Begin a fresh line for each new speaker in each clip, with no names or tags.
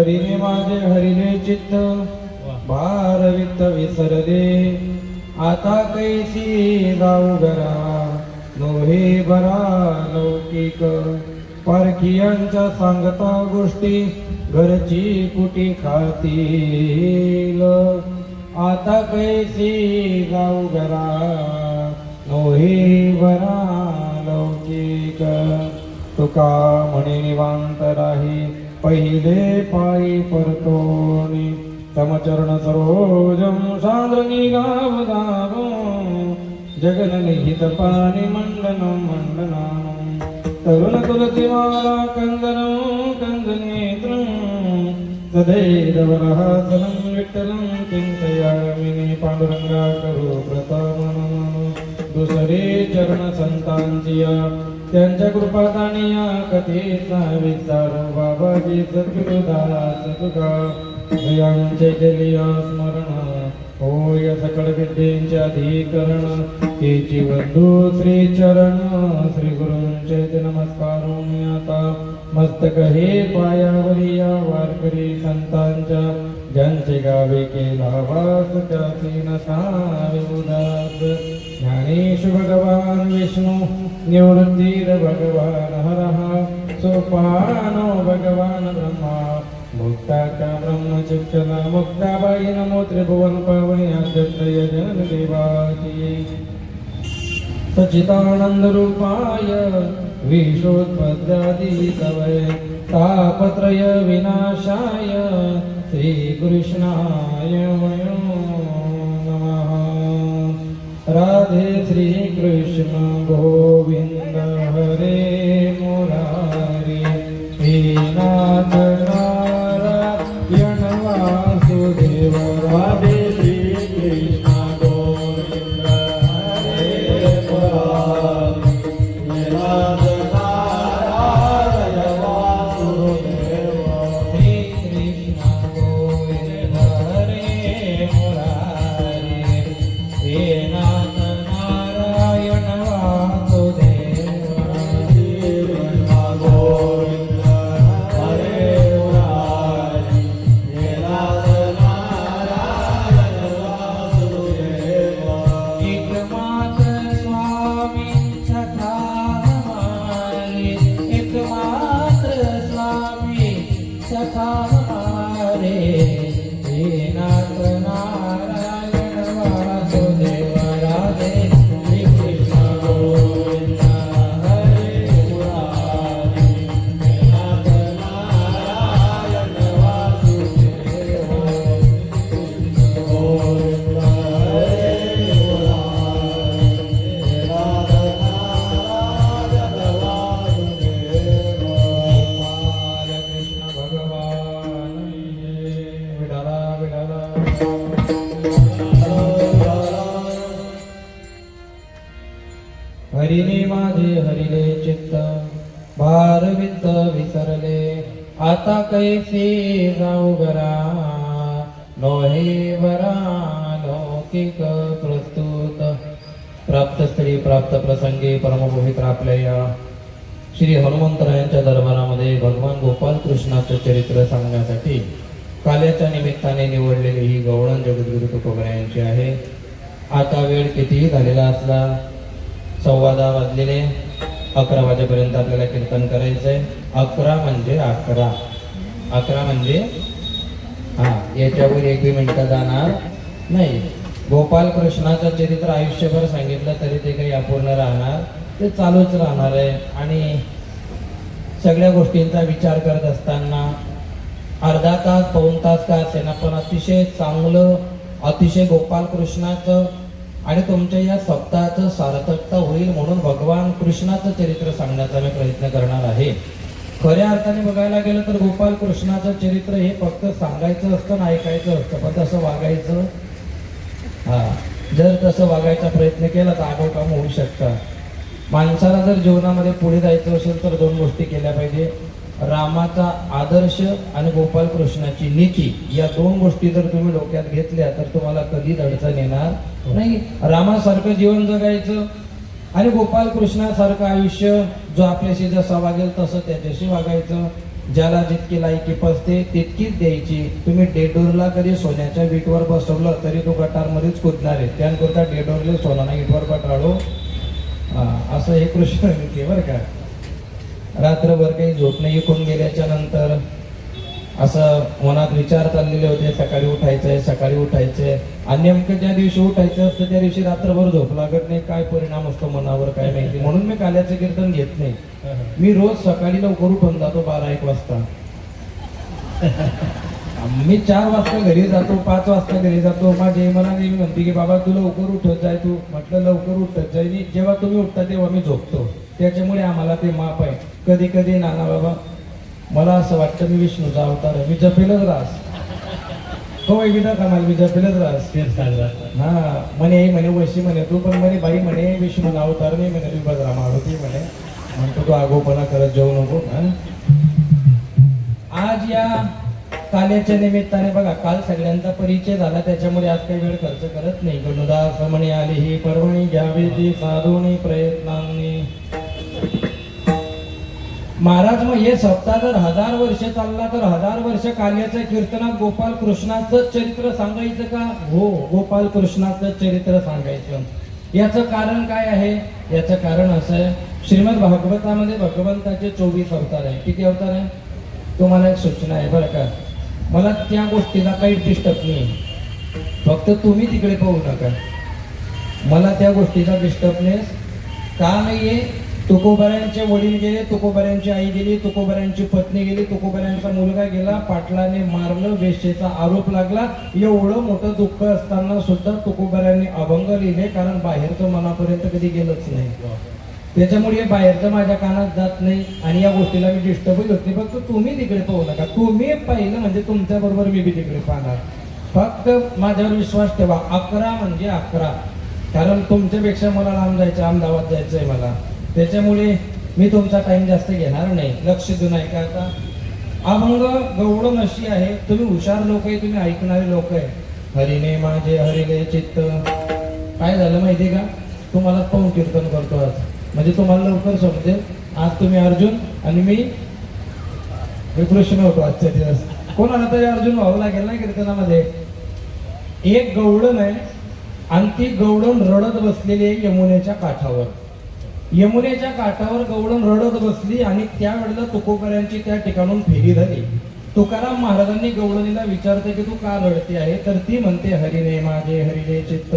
हरिने माझे हरिने चित्त भारवित विसरले आता कैसी जाऊ घरा नोहे बरा लौकिक परखियांच्या सांगता गोष्टी घरची कुटी खातील आता कैसी जाऊ घरा नोहे बरा लौकिक तुका म्हणे निवांत राही पहिले पायी परतोनी समचरण सरोजम सान्द्रनी गाव दाव जगन निहित पाणी मंडनं मंडनानं तरुण तुलसी माला कंदनं कंदनेत्रं सदैरवरहासनं विठ्ठलं चिंतयामि पांडुरंगा करू प्रथमनं दुसरे चरण संतांचिया त्यांच्या कृपादानिया कथेचा विस्तार बाबाजी सद्गुरुदास तुका जयांचे जलिया स्मरण होय सकळ विद्येचे अधिकरण तेची बंधू श्री चरण श्री गुरूंचे नमस्कार आता मस्तक हे पायावरी या वारकरी संतांच्या ज्यांचे गावे केला वास त्याची नसावे उदास ज्ञानेश भगवान विष्णू निवृत्तीर भगवान हरहा सोपानो भगवान ब्रह्मा मुक्ताच्या ब्रह्मचित्तला मुक्ताबाई नमो त्रिभुवन पावनी आद्यत्रय जन देवाची सच्चिदानंद रूपाय विश्वोत्पत्त्यादि तवय तापत्रय विनाशाय श्री कृष्णाय वयो नमः राधे श्री कृष्ण गोविंद हरे मुरारी हे नाथ नारायण वासुदेव राधे श्री कृष्ण गोविंद हरे मुरारी हे नाथ नारायण वासुदेव श्री कृष्ण गोविंद हरे मुरारी हे नाथ नारायण वासुदेव श्री कृष्ण गोविंद हरे मुरारी हे नाथ नारायण वासुदेव एकमात्र स्वामी सखा हमारे एकमात्र स्वामी सखा हमारे हे नाथ नारायण वासुदेव राधे श्री कृष्ण गोविंद हरे मुरारी हे नाथ नारायण वासुदेव कृष्ण गोविंद हरे मुरारी हे नाथ नारायण वासुदेव बालकृष्ण भगवान विठला विठला हरिने माझे हरिले चित्त भारवित विसरले आता कैसे जाऊ घरा नोहे वरा लौकिक प्रस्तुत प्राप्त स्त्री प्राप्त प्रसंगी परमपवित्र आपल्या या श्री हनुमंतरायांच्या दरबारामध्ये भगवान गोपाल कृष्णाचं चरित्र सांगण्यासाठी काल्याच्या निमित्ताने निवडलेली ही गवळण जगद्गुरु तुकोबरायांची आहे. आता वेळ कितीही झालेला असला 10:15 वाजलेले 11 वाजेपर्यंत आपल्याला कीर्तन करायचंय. 11 म्हणजे 11 11 म्हणजे याच्यावर 1 मिनिट जाणार नाही. गोपाल कृष्णाचं चरित्र आयुष्यभर सांगितलं तरी ते काही अपूर्ण राहणार, ते चालूच राहणार आहे. आणि सगळ्या गोष्टींचा विचार करत असताना अर्धा तास पाऊण तास का असेना पण अतिशय चांगलं अतिशय गोपाल कृष्णाचं आणि तुमच्या या सप्ताहाचं सार्थकता होईल म्हणून भगवान कृष्णाचं चरित्र सांगण्याचा मी प्रयत्न करणार आहे. खऱ्या अर्थाने बघायला गेलं तर गोपाल कृष्णाचं चरित्र हे फक्त सांगायचं असतं ना ऐकायचं असतं, पण तसं वागायचं जर तसं वागायचा प्रयत्न केला तर आगो काम होऊ शकतात. माणसाला जर जीवनामध्ये पुढे जायचं असेल तर 2 गोष्टी केल्या पाहिजे. रामाचा आदर्श आणि गोपाल कृष्णाची नीती या 2 गोष्टी जर तुम्ही डोक्यात घेतल्या तर तुम्हाला कधीच अडचण येणार नाही. रामासारखं जीवन जगायचं आणि गोपाल कृष्णासारखं आयुष्य जो आपल्याशी जसं वागेल तसं त्याच्याशी वागायचं. ज्याला जितकी लायकी पसते तितकीच द्यायची. तुम्ही डेडोरला कधी सोन्याच्या वीटवर बसवलं तरी तो गटारमध्येच कुदणार आहे. त्यानंतर डेडोरले सोनाना ईटवर पटाळो. असं हे कृष्ण नीती बरं का. रात्रभर काही झोप नाही इकून गेल्याच्या नंतर असं मनात विचार चाललेले होते, सकाळी उठायचंय सकाळी उठायचंय. आणि नेमकं ज्या दिवशी उठायचं असतं त्या दिवशी रात्रभर झोप लागत नाही. काय परिणाम असतो मनावर काय माहिती. म्हणून मी काल्याचं कीर्तन घेत नाही. मी रोज सकाळी लवकर उठून जातो 12-1 वाजता. मी 4 वाजता घरी जातो, 5 वाजता घरी जातो. माझी मला नेहमी म्हणते की बाबा तू लवकर उठत जाय. तू म्हटलं लवकर उठत जाय. जेव्हा तुम्ही उठता तेव्हा मी झोपतो. त्याच्यामुळे आम्हाला ते माप आहे. कधी कधी नाना बाबा मला असं वाटतं मी विष्णूचा अवतार आहे. मी जपेलच रास हो विदा कामाल मी जपेलच रास. हा म्हणे वशी म्हणे तू पण म्हणे बाई म्हणे विष्णू अवतार नाही म्हणे तू बघा मारुती म्हणे. म्हणतो तू आगोपणा करत जाऊ नको. आज या काल्याच्या निमित्ताने बघा काल सगळ्यांचा परिचय झाला त्याच्यामुळे आज काही वेळ खर्च करत नाही. गणुदास म्हणे आली ही पर्वणी घ्यावी ती साधुनी प्रयत्नांनी. महाराज मग हे सप्ताह जर 1000 वर्ष चालला तर 1000 वर्ष काल्याच्या कीर्तनात गोपाल कृष्णाचं चरित्र सांगायचं का? हो, गोपाल कृष्णाचं चरित्र सांगायचं. याचं कारण काय आहे? याचं कारण असं आहे, श्रीमद भागवतामध्ये भगवंताचे 24 अवतार आहे. किती अवतार आहे? तुम्हाला एक सूचना आहे बरं का. मला त्या गोष्टीला काही डिस्टर्ब नाही, फक्त तुम्ही तिकडे पाहू नका. मला त्या गोष्टीचा डिस्टर्बनेस का नाहीये? तुकोबाऱ्यांचे वडील गेले, तुकोबाऱ्यांची आई गेली, तुकोबाऱ्यांची पत्नी गेली, तुकोबाऱ्यांचा मुलगा गेला, पाटलाने मारलं, वेश्येचा आरोप लागला. एवढं मोठं दुःख असताना सुद्धा तुकोबाऱ्यांनी अभंग लिहिले, कारण बाहेरचं मनापर्यंत कधी गेलंच नाही. त्याच्यामुळे बाहेरचं माझ्या कानात जात नाही आणि या गोष्टीला मी डिस्टर्बही होत नाही. फक्त तुम्ही तिकडे पाहू नका. तुम्ही पाहिलं म्हणजे तुमच्या बरोबर मी बी तिकडे पाहणार. फक्त माझ्यावर विश्वास ठेवा. 11 म्हणजे 11, कारण तुमच्यापेक्षा मला लांब जायचं, अहमदाबाद जायचंय मला. त्याच्यामुळे मी तुमचा टाइम जास्त घेणार नाही. लक्ष देऊन ऐका. आता अभंग गवळण अशी आहे, तुम्ही हुशार लोक आहे, तुम्ही ऐकणारे लोक आहे. हरिने माझे हरिले चित्त. काय झालं माहिती का? तुम्हाला पाहून कीर्तन करतो आज, म्हणजे तुम्हाला लवकर समजेल. आज तुम्ही अर्जुन आणि मी कृष्ण होतो आजच्या दिवस. कोणाला तरी अर्जुन व्हावं लागेल ना कीर्तनामध्ये. एक गवळण आहे आणि ती गवळण रडत बसलेली आहे यमुनेच्या काठावर. यमुनेच्या काठावर गवळण रडत बसली आणि त्यावेळेला तुकोबाऱ्यांची त्या ठिकाणून फेरी झाली. तुकाराम महाराजांनी गवळणीला विचारते की तू का रडते आहे? तर ती म्हणते हरिने माझे हरिले चित्त.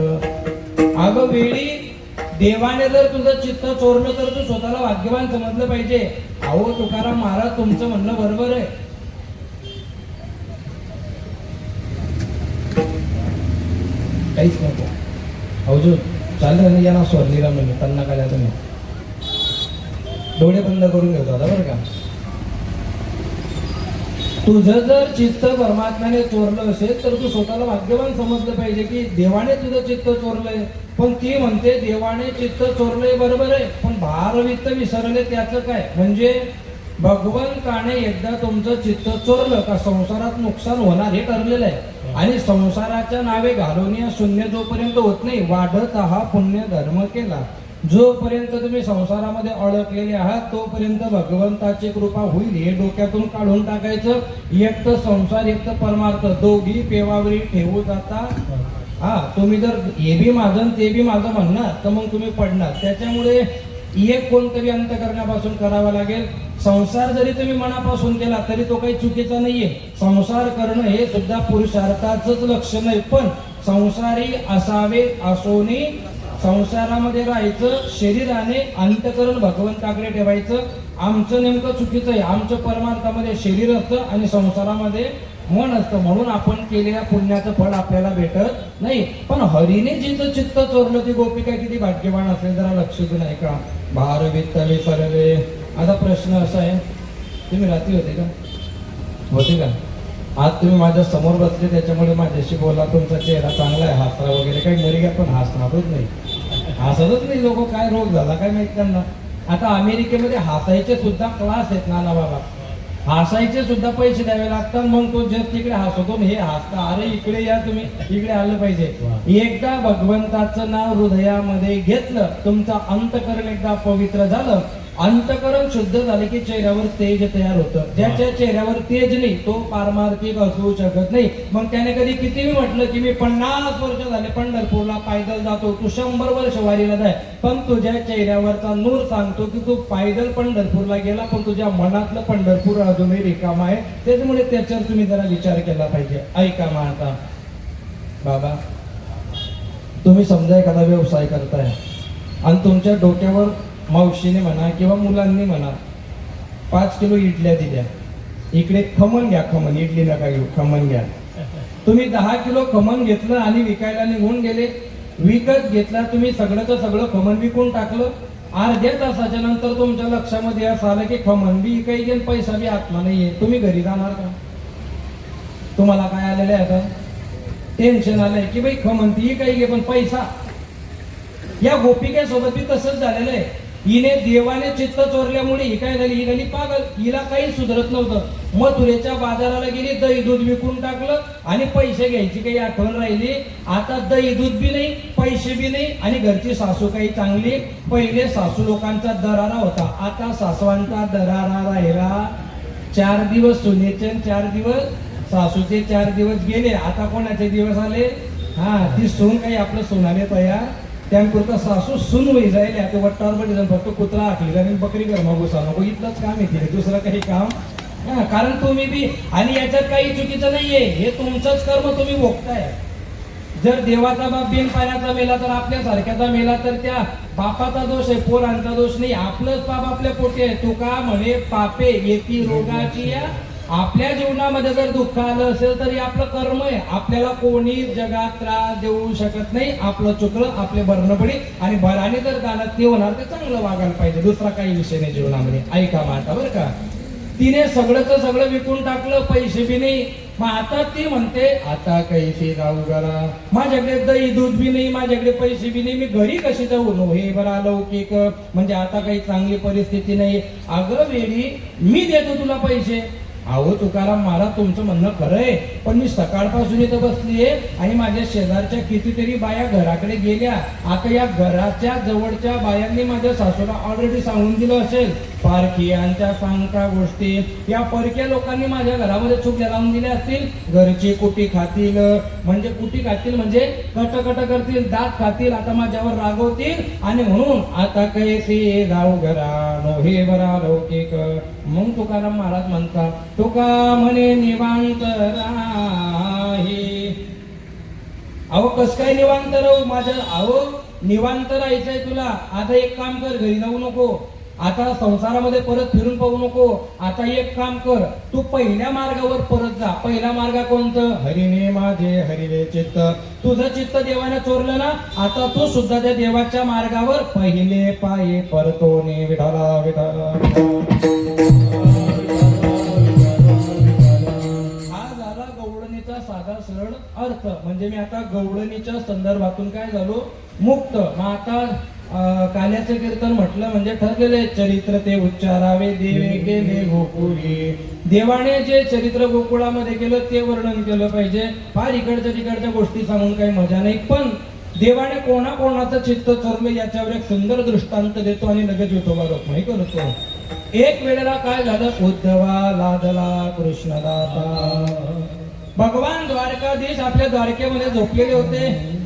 अगं वेळी देवाने जर तुझं चित्त चोरलं तर तू स्वतःला भाग्यवान समजलं पाहिजे. अहो तुकाराम महाराज तुमचं म्हणणं बरोबर आहे. काहीच नको अवजून चाललं ना यांना स्वर्णीला म्हणजे त्यांना काय तुम्ही डोळे बंद करून घेतो आता बरं का. तुझं जर चित्त परमात्म्याने चोरलं असेल तर तू स्वतःला भाग्यवान समजलं पाहिजे की देवाने तुझं चित्त चोरलंय. पण ती म्हणते देवाने चित्त चोरलंय बरोबर आहे, पण भारवित्त विसरले त्याचं काय? म्हणजे भगवंताने एकदा तुमचं चित्त चोरलं का संसारात नुकसान होणार हे ठरलेलं आहे. आणि संसाराच्या नावे घालून या शून्य जोपर्यंत होत नाही, वाढत हा पुण्य धर्म केला. जोपर्यंत तुम्ही संसारामध्ये अडकलेले आहात तोपर्यंत भगवंताची कृपा होईल हे डोक्यातून काढून टाकायचं. एक तर संसार एक तर परमार्थ दोघी पेवावरी ठेवू जाता. हा तुम्ही जर हे बी माझं ते बी माझं म्हणणार तर मग तुम्ही पडणार. त्याच्यामुळे एक कोणतरी अंतकरणापासून करावा लागेल. संसार जरी तुम्ही मनापासून केला तरी तो काही चुकीचा नाहीये. संसार करणं हे सुद्धा पुरुषार्थाचंच लक्षण आहे. पण संसारी असावे असोनी संसारामध्ये राहायचं, शरीराने अंतकरण भगवंताकडे ठेवायचं. आमचं नेमकं चुकीचं आहे. आमचं परमार्थामध्ये शरीर असतं आणि संसारामध्ये मन असतं. म्हणून आपण केलेल्या पुण्याचं फळ आपल्याला भेटत नाही. पण हरीने जिथं चित्त चोरलं ती गोपिका किती भाग्यवान असेल जरा लक्ष देऊन ऐका. भार वित्तले परले. आता प्रश्न असा आहे, तुम्ही रात्री होते का? होते का? आज तुम्ही माझ्या समोर बसले त्याच्यामुळे माझ्याशी बोला. तुमचा चेहरा चांगला आहे, हसरा वगैरे काही मरिया पण हसणारच नाही. हसतच नाही लोक. काय रोग झाला काय माहित त्यांना. आता अमेरिकेमध्ये हसायचे सुद्धा क्लास आहेत नाना बाबा. हसायचे सुद्धा पैसे द्यावे लागतात. मग तो जग तिकडे हसतो हे हसता. अरे इकडे या, तुम्ही इकडे आलं पाहिजे. एकदा भगवंताचं नाव हृदयामध्ये घेतलं, तुमचं अंतकरण एकदा पवित्र झालं,
अंतकरण शुद्ध झाले की चेहऱ्यावर तेज तयार होतं. ज्याच्या चेहऱ्यावर तेज नाही तो पारमार्थिक असू शकत नाही. मग त्याने कधी कितीही म्हटलं की मी 50 वर्ष झाले पंढरपूरला पायदल जातो, तू 100 वर्ष वारीला जाय, पण तुझ्या चेहऱ्यावरचा नूर सांगतो की तू पायदल पंढरपूरला गेला, पण तुझ्या मनातलं पंढरपूर अजूनही रिकाम आहे. त्याच्यामुळे त्याच्यावर तुम्ही जरा विचार केला पाहिजे. ऐका मग आता बाबा, तुम्ही समजा एखादा व्यवसाय करताय आणि तुमच्या डोक्यावर मावशीने म्हणा किंवा मुलांनी म्हणा 5 किलो इडल्या दिल्या, इकडे खमण घ्या, खमण इडली नका घेऊ, खमण घ्या. तुम्ही 10 किलो खमण घेतलं आणि विकायला निघून गेले. विकत घेतला तुम्ही सगळंच सगळं खमण विकून टाकलं. अर्ध्या तासाच्या नंतर तुमच्या लक्षामध्ये असं आलं की खमण बी काही गेल, पैसा बी आत्मा नाहीये. तुम्ही घरी जाणार का? तुम्हाला काय आलेलं आहे आता? टेन्शन आलंय की बाई खमण ती काही घे पण पैसा. या गोपिकेसोबत बी तसंच झालेलं आहे. हिने देवाने चित्त चोरल्यामुळे ही काय झाली, ही झाली पागल. हिला काही सुधरत नव्हतं. मथुरेच्या बाजाराला गेली, दही दूध विकून टाकलं आणि पैसे घ्यायची काही आठवण राहिली. आता दही दूध बी नाही, पैसे बी नाही आणि घरची सासू काही चांगली. पहिले सासू लोकांचा दरारा होता, आता सासवांचा दरारा राहिला. 4 दिवस सुनेचे 4 दिवस सासूचे 4 दिवस गेले. आता कोणाचे दिवस आले? ती सून काही आपलं सोनाले तयार. त्यापुरता सासू सून होई जाईल. आता वट्टावर बडी जाऊन फक्त कुत्रा आखली आणि बकरी गरमा घुसा नको, इथलंच काम येते, दुसरं काही काम. कारण तुम्ही बी, आणि याच्यात काही चुकीचं नाहीये, हे तुमचंच कर्म तुम्ही भोगताय. जर देवाचा बाप बिन पाण्याचा मेला तर आपल्या सारख्याचा मेला तर त्या बापाचा दोष आहे, पोरांचा दोष नाही. आपलंच पाप आपल्या पोटी आहे. तुका म्हणे पापे येती रोगाची या. आपल्या जीवनामध्ये जर दुःख आलं असेल तरी आपलं कर्म आहे. आपल्याला कोणी जगात त्रास देऊ शकत नाही. आपलं चुकलं, आपले भरणं पडी आणि भराने जर दानात ते होणार तर चांगलं वागायला पाहिजे, दुसरा काही विषय नाही जीवनामध्ये. ऐका माता बरं का, तिने सगळं विकून टाकलं, पैसे बी नाही. मग आता ती म्हणते आता कैसे जाऊ घरा, माझ्याकडे दही दूध बी नाही, माझ्याकडे पैसे बी नाही, मी घरी कशी जाऊ? नो हे बरा लौकिक, म्हणजे आता काही चांगली परिस्थिती नाही. अगं वेळी मी देतो तुला पैसे. अहो तुकाराम महाराज, तुमचं म्हणणं खरं आहे, पण मी सकाळपासून इथं बसलीये आणि माझ्या शेजारच्या कितीतरी बाया घराकडे गेल्या. आता या घराच्या जवळच्या बायांनी माझ्या सासूला ऑलरेडी सांगून दिलं असेल, पारखियांच्या सांगता गोष्टी. या परक्या लोकांनी माझ्या घरामध्ये चुकल्या लावून दिल्या असतील. घरची कुटी खातील, म्हणजे कुटी खातील म्हणजे कट करतील, दात खातील, आता माझ्यावर रागवतील. आणि म्हणून आता कैसे जाऊ घरा, नो हे बरा लौकिक. मग तुकाराम महाराज म्हणतात, तुका म्हणे निवांत राही. अहो कस काय निवांत राहू? माझ्या अहो निवांत राहायचंय तुला. आता एक काम कर, घरी जाऊ नको, आता संसारामध्ये परत फिरून पाहू नको. आता एक काम कर, तू पहिल्या मार्गावर परत जा. पहिला मार्ग कोणतं? हरिने माझे हरिले चित्त. तुझं चित्त देवाने चोरलं ना, आता तू सुद्धा त्या देवाच्या मार्गावर पहिले पाये परतोने विठाला विठाला. साधा सरळ अर्थ. म्हणजे मी आता गवळणीच्या संदर्भातून काय झालो? मुक्त. मग आता काल्याचं कीर्तन म्हटलं म्हणजे ठरलेले चरित्र ते उच्चारावे देवे केले गोकुळी. देवाने जे चरित्र गोकुळामध्ये केलं ते वर्णन केलं पाहिजे. फार इकडच्या तिकडच्या गोष्टी सांगून काही मजा नाही. पण देवाने कोणाकोणाचं चित्त चोरलं याच्यावर एक सुंदर दृष्टांत देतो आणि लगेच येतो बरोबर माहिती करतो. एक वेळेला काय झालं? उद्धवा लादला कृष्णदाता. भगवान द्वारकाधीश आपल्या द्वारकेमध्ये झोपलेले होते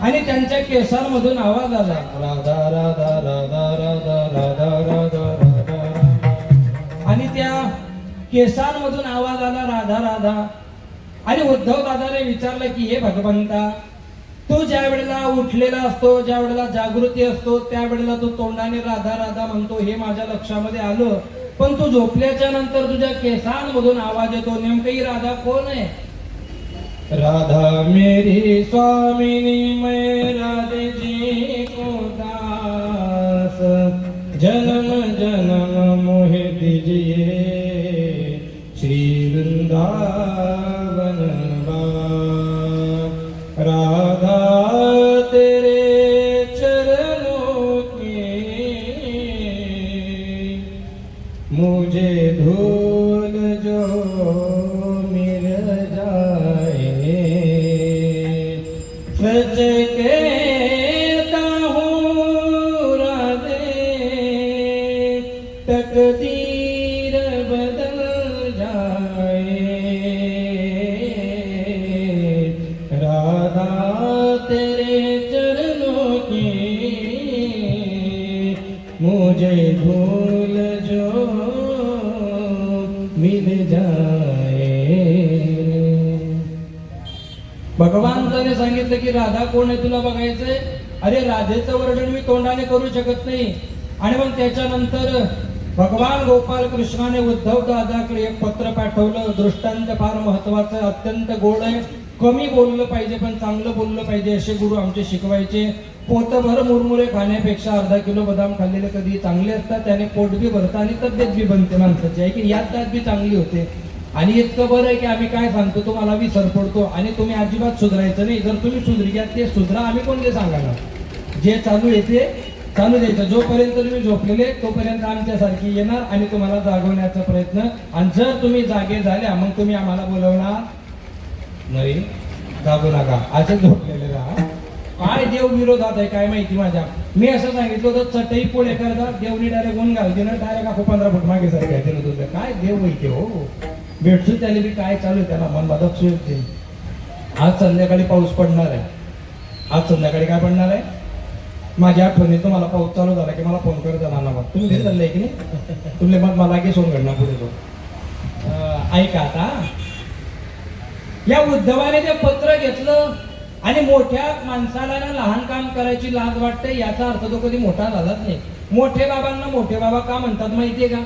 आणि त्यांच्या केसांमधून आवाज आला, राधा राधा राधा राधा राधा राधा राधा. आणि त्या केसांमधून आवाज आला राधा राधा. आणि उद्धव दादाने विचारलं की हे भगवंता, तू ज्या वेळेला उठलेला असतो, ज्या वेळेला जागृती असतो, त्यावेळेला तू तोंडाने राधा राधा म्हणतो, हे माझ्या लक्षामध्ये आलं. पण तू झोपल्याच्या नंतर तुझ्या केसांमधून आवाज येतो, नेमकं राधा कोण आहे? राधा मेरी स्वामिनी मैं राधे जी को दास, जन्म जन्म मोहे दीजिए श्री वृंदावन राधा तेरे चरणों की मुझे धूल जो मिल जाए, सच कहता हूँ राधे
मुझे भूल जो मिल जाए.
भगवान सांगितलं की राधा कोण आहे तुला बघायचंय. अरे राधेचं वर्णन मी तोंडाने करू शकत नाही. आणि मग त्याच्यानंतर भगवान गोपाल कृष्णाने उद्धव दादाकडे एक पत्र पाठवलं. दृष्टांत फार महत्वाचं, अत्यंत गोड आहे. कमी बोललं पाहिजे पण चांगलं बोललं पाहिजे असे गुरु आमचे शिकवायचे. पोतभर मुरमुरे खाण्यापेक्षा अर्धा किलो बदाम खाल्लेले कधी चांगले असतात. त्याने पोट बी भरतं आणि तब्येत बी बनते माणसाची आहे की यात बी चांगली होते. आणि इतकं बरं आहे की आम्ही काय सांगतो तुम्हाला विसर पडतो आणि तुम्ही अजिबात सुधारायचं नाही. जर तुम्ही सुधरी घ्या ते सुधरा, आम्ही कोणते सांगायला. जे चालू येते चालू द्यायचं. जोपर्यंत तुम्ही झोपलेले तोपर्यंत आमच्यासारखी येणार आणि तुम्हाला जागवण्याचा प्रयत्न. आणि जर तुम्ही जागे झाल्या मग तुम्ही आम्हाला बोलवणार नाही. जागू नका, असे झोपलेले राहा. काय देव विरोधात आहे काय माहिती माझ्या. मी असं सांगितलं होतं चटई पोळे करता देवनी डायरेक्ट गुण घालते ना, डायरेक्ट आपण 15 फूट मागे सारखं आहे तुझं. काय देव माहिती हो. भेटसू त्याला बी काय चालू आहे त्याला मन मदत येते. आज संध्याकाळी पाऊस पडणार आहे. आज संध्याकाळी काय पडणार आहे. माझ्या आठवणीत तुम्हाला पाऊस चालू झाला की मला फोन करत जाणार ना. तुम्ही घरी चाललंय की नाही. तुमले मग मला की सोन घडणार पुढे तो. ऐका आता, या उद्धवाने ते पत्र घेतलं आणि मोठ्या माणसाला ना लहान काम करायची लाज वाटते. याचा अर्थ तो कधी मोठा झालाच नाही. मोठे बाबांना मोठे बाबा का म्हणतात माहितीये का.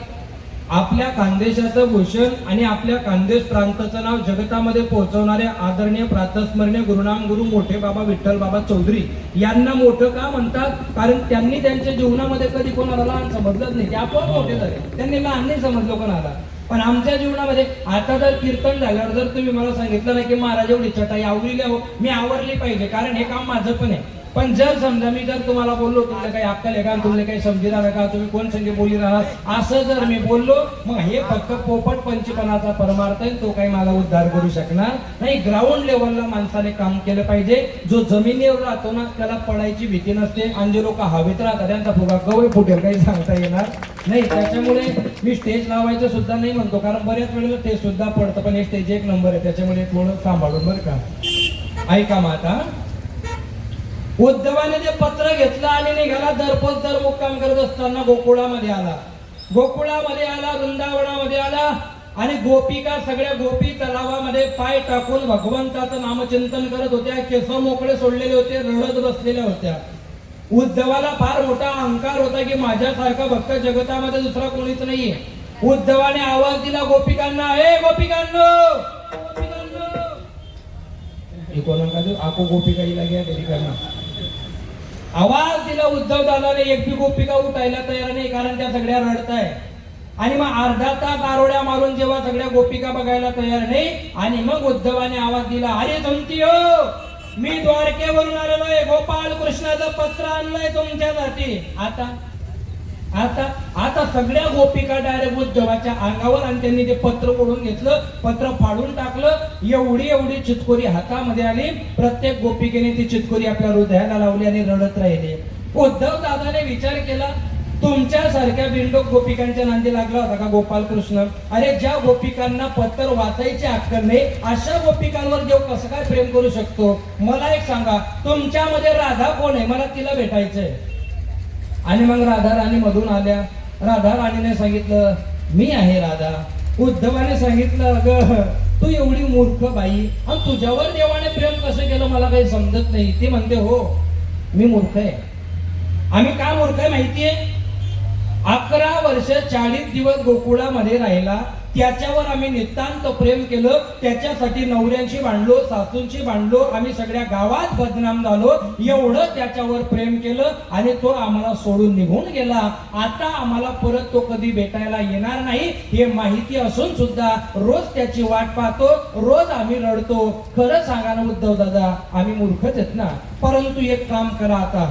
आपल्या खानदेशाचं भूषण आणि आपल्या खानदेश प्रांताचं नाव जगतामध्ये पोहोचवणारे आदरणीय प्रातस्मरणीय गुरुनाम गुरु मोठे बाबा विठ्ठल बाबा चौधरी यांना मोठं का म्हणतात. कारण त्यांनी त्यांच्या जीवनामध्ये कधी कोणाला लहान समजलंच नाही. ते आपण मोठे झाले, त्यांनी लहान नाही समजलो कोणाला. पण आमच्या जीवनामध्ये आता जर कीर्तन झाल्यावर जर तुम्ही मला सांगितलं ना की महाराज एवढी चटाई आवरीली हो, मी आवरली पाहिजे कारण हे काम माझं पण आहे. पण जर समजा मी जर तुम्हाला बोललो तुमचं काही अक्कल आहे का, तुमचे काही समजणार का, तुम्ही कोण संगे बोली राहणार असं जर मी बोललो मग हे फक्त पोपट पंचपणाचा परमार्थ आहे. तो काही मला उद्धार करू शकणार नाही. ग्राउंड लेवलला माणसाने काम केलं पाहिजे. जो जमिनीवर राहतो ना त्याला पडायची भीती नसते. आणि जे लोक हवेत राहतात त्यांचा फुगा कवय फुटेल काही सांगता येणार नाही. त्याच्यामुळे मी स्टेज लावायचं सुद्धा नाही म्हणतो, कारण बऱ्याच वेळेला स्टेज सुद्धा पडतं. पण हे स्टेज एक नंबर आहे, त्याच्यामुळे थोडं सांभाळून बरं का. ऐका माता, उद्धवाने ते पत्र घेतलं आणि निघाला. दर मुक्काम करत असताना गोकुळामध्ये आला. गोकुळामध्ये आला, वृंदावनामध्ये आला आणि गोपिका सगळ्या गोपी तलावामध्ये पाय टाकून भगवंताचं नामचिंतन करत होत्या. केस मोकळे सोडलेले होते, रडत बसलेल्या होत्या. उद्धवाला फार मोठा अहंकार होता की माझ्यासारखा भक्त जगतामध्ये दुसरा कोणीच नाहीये. उद्धवाने आवाज दिला गोपिकांना, हे गोपिकांनो, कोणाला देऊ आको गोपिका हिला घ्या घरी करणार. आवाज दिला उद्धव दादाने. एक बी गोपिका उठायला तयार नाही कारण त्या सगळ्या रडताय. आणि मग अर्धा तास आरोड्या मारून जेव्हा सगळ्या गोपिका बघायला तयार नाही आणि मग उद्धवाने आवाज दिला, अरे जमती हो, मी द्वारकेवरून आलेलो आहे. गोपाल कृष्णाचं पत्र आणलंय तुमच्यासाठी. आता आता सगळ्या गोपिका डायरेक्ट उद्धवाच्या अंगावर आणि त्यांनी ते पत्र ओढून घेतलं, पत्र फाडून टाकलं. एवढी चितकोरी हातामध्ये आली. प्रत्येक गोपिकेने ती चितकोरी आपल्या हृदयाला लावली आणि रडत राहिले. उद्धव दादाने विचार केला, तुमच्यासारख्या बिंडोक गोपिकांच्या नांदी लागला होता का गोपाल कृष्ण. अरे ज्या गोपिकांना पत्र वाचायची अक्कल नाही अशा गोपिकांवर देव कसं काय प्रेम करू शकतो. मला एक सांगा, तुमच्यामध्ये राधा कोण आहे, मला तिला भेटायचंय. आणि मग राधा राणी मधून आल्या. राधा राणीने सांगितलं, मी आहे राधा. उद्धवाने सांगितलं, अगं तू एवढी मूर्ख बाई आणि तुझ्यावर देवाने प्रेम कसं केलं मला काही समजत नाही. ती म्हणते, हो मी मूर्ख आहे. आम्ही का मूर्ख आहे माहितीये. 11 वर्ष 40 दिवस गोकुळामध्ये राहिला. त्याच्यावर आम्ही नितांत प्रेम केलं. त्याच्यासाठी नवऱ्यांशी भांडलो, सासूंशी भांडलो, आम्ही सगळ्या गावात बदनाम झालो. एवढं त्याच्यावर प्रेम केलं आणि तो आम्हाला सोडून निघून गेला. आता आम्हाला परत तो कधी भेटायला येणार नाही हे माहिती असून सुद्धा रोज त्याची वाट पाहतो, रोज आम्ही रडतो. खरं सांगा ना उद्धव दादा, आम्ही मूर्खच आहेत ना. परंतु एक काम करा, आता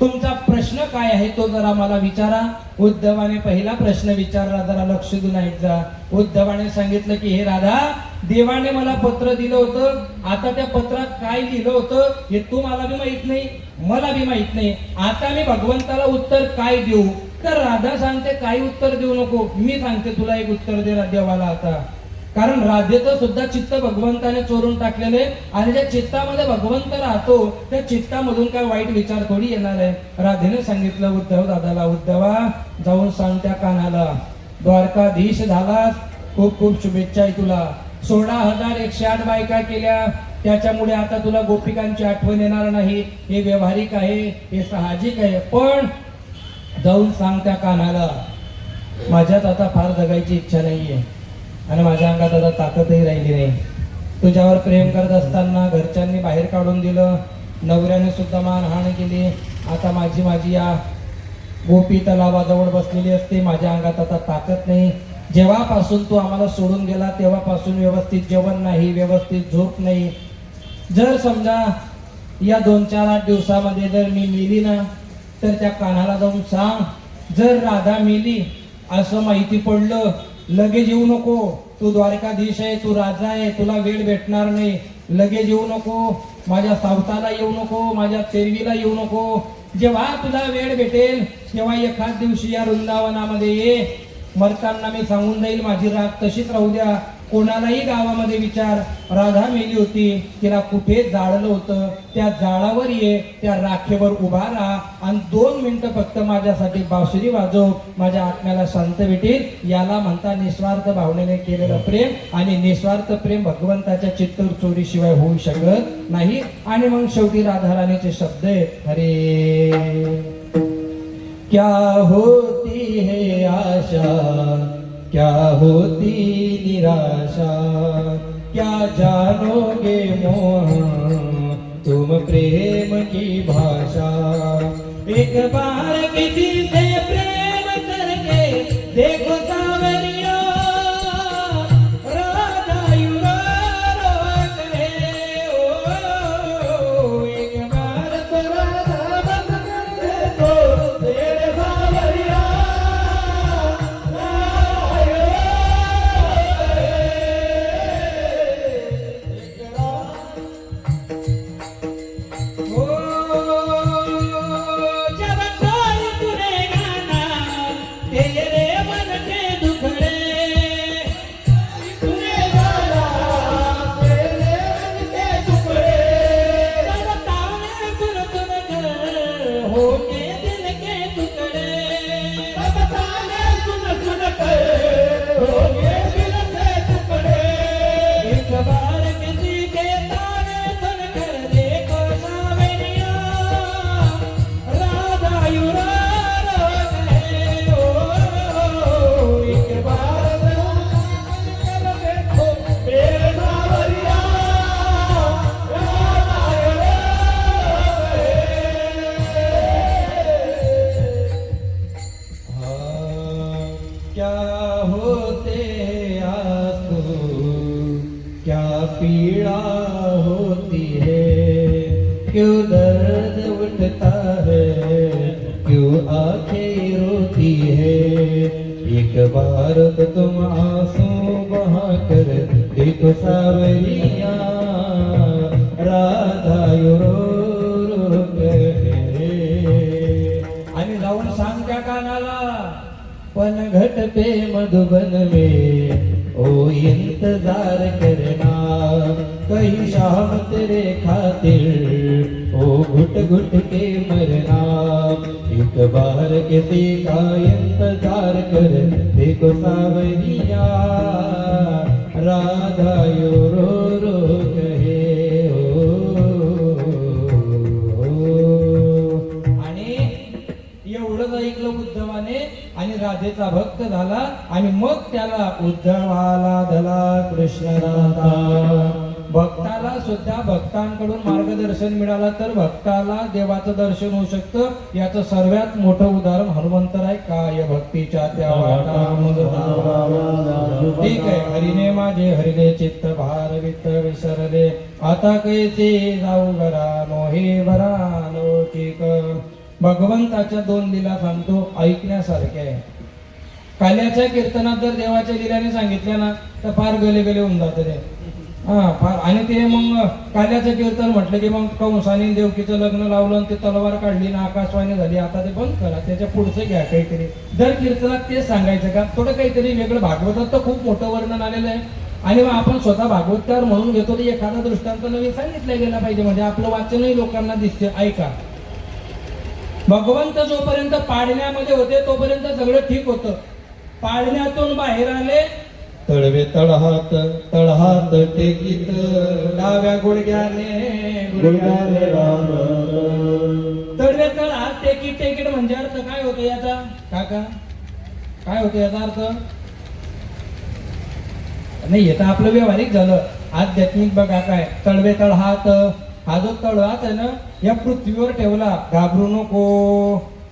तुमचा प्रश्न काय आहे तो जरा मला विचारा. उद्धवाने पहिला प्रश्न विचारला, जरा लक्ष देऊन ऐका. उद्धवाने सांगितलं की हे राधा, देवाने मला पत्र दिलं होतं. आता त्या पत्रात काय लिहिलं होतं हे तू मला बी माहित नाही, मला बी माहित नाही. आता मी भगवंताला उत्तर काय देऊ. तर राधा सांगते काही उत्तर देऊ नको, मी सांगते तुला एक उत्तर दे देवाला. आता कारण राधेचं सुद्धा चित्त भगवंताने चोरून टाकलेलं आहे आणि ज्या चित्तामध्ये भगवंत राहतो त्या चित्तामधून काय वाईट विचार थोडी येणार आहे. राधेने सांगितलं उद्धव दादाला, उद्धवा जाऊन सांग त्या कान्हाला द्वारकाधीश झालास, खूप खूप शुभेच्छा आहे तुला. 16,108 बायका केल्या, त्याच्यामुळे आता तुला गोपिकांची आठवण येणार नाही. हे व्यावहारिक आहे, हे साहजिक आहे. पण जाऊन सांग त्या कान्हाला माझ्यात आता फार जगायची इच्छा नाहीये आणि माझ्या अंगात आता ताकदही राहिली नाही. तुझ्यावर प्रेम करत असताना घरच्यांनी बाहेर काढून दिलं, नवऱ्याने सुद्धा मानहाण केली. आता माझी या गोपी तलावाजवळ बसलेली असते, माझ्या अंगात आता ताकद नाही. जेव्हापासून तू आम्हाला सोडून गेला तेव्हापासून व्यवस्थित जेवण नाही, व्यवस्थित झोप नाही. जर समजा या 2-4-8 दिवसामध्ये जर मी मेली ना तर त्या कान्हाला जाऊन सांग, जर राधा मेली असं माहिती पडलं लगेच येऊ नको. तू द्वारकाधीश आहे, तू राजा आहे, तुला वेळ भेटणार नाही. लगेच येऊ नको, माझ्या सावताला येऊ नको, माझ्या तेरवीला येऊ नको. जेव्हा तुला वेळ भेटेल तेव्हा एखाद दिवशी या वृंदावनामध्ये ये. मरताना मी सांगून जाईल माझी राख तशीच राहू द्या. कोणालाही गावामध्ये विचार, राधा मेली होती, तिला कुठे जाळलं होतं, त्या जाळावर ये, त्या राखेवर उभा राहा आणि 2 मिनिटं फक्त माझ्यासाठी बासुरी वाजव, माझ्या आत्म्याला शांत भेटेल. याला म्हणता निस्वार्थ भावनेने केलेलं प्रेम. आणि निस्वार्थ प्रेम भगवंताच्या चित्तूर चोरीशिवाय होऊ शकत नाही. आणि मग शेवटी राधाराणीचे शब्द आहेत, हरे क्या होती है आशा, क्या होती निराशा, क्या जानोगे मोह तुम प्रेम की भाषा. एक बार किसी से प्रेम करके देखो सावरिया, राधा युवा रोक है ओ. एक बार तो राधा बंद कर देखो तेरे सावरिया, पीड़ा होती है, क्यों दर्द उठता है, क्यों आंखें रोती है. एक बार तो तुम आंसू बहा कर देखो सावरिया, राधा रो रो कहे. आणि जाऊन सांग त्या कानाला, पनघट पे मधुबन में ओ इंतजार करना, कहीं शाम तेरे खातिर ओ घुट घुट के मरना. एक बार किसी का इंतजार कर देखो सावरिया, राधा रो रो कहे ओ. आणि एवढंच ऐकलं उद्धवाने आणि राधेचा भक्त झाला. आणि मग त्याला उद्धवाला धला कृष्ण राधा. भक्ताला सुद्धा भक्तांकडून मार्गदर्शन मिळालं तर भक्ताला देवाचं दर्शन होऊ शकतं. याचं सर्वात मोठं उदाहरण हनुमंतराय. काय भक्तीच्या त्या वाटा मग धावा. ठीक आहे, हरिने माझे हरिले चित्त भार वित्त विसरले, आता कैसे जाऊ घरा मोहे भरा लौकिक. भगवंताच्या 2 लीला सांगतो, ऐकण्यासारखे आहे. काल्याच्या कीर्तनात जर देवाच्या लीलाने सांगितल्या ना तर फार गले गले होऊन जातं ते. फार. आणि ते मग काल्याचं कीर्तन म्हटलं की मग कंसाने देवकीचं लग्न लावलं आणि ते तलवार काढली ना आकाशवाणी झाली, आता ते बंद करा, त्याच्या पुढचं घ्या काहीतरी. दर कीर्तनात तेच सांगायचं का, थोडं काहीतरी वेगळं. भागवतात तर खूप मोठं वर्णन आलेलं आहे आणि मग आपण स्वतः भागवतकार म्हणून घेतो तर एखादा दृष्टांत नवीन सांगितला गेला पाहिजे, म्हणजे आपलं वाचनही लोकांना दिसते. ऐका, भगवंत जोपर्यंत पाळण्यामध्ये होते तोपर्यंत सगळं ठीक होतं. पाळण्यातून बाहेर आले, तळवे तळहात तळहात टेकीत डाव्या गुडघ्याने राम. तळवे तळहात टेकीत टेकीत म्हणजे अर्थ काय होतो याचा? काका काय होतो याचा अर्थ? नाही, येतं आपलं व्यावहारिक झालं. आध्यात्मिक बघा काय, तळवे तळहात, हा जो तळहात आहे ना या पृथ्वीवर ठेवला, घाबरू नको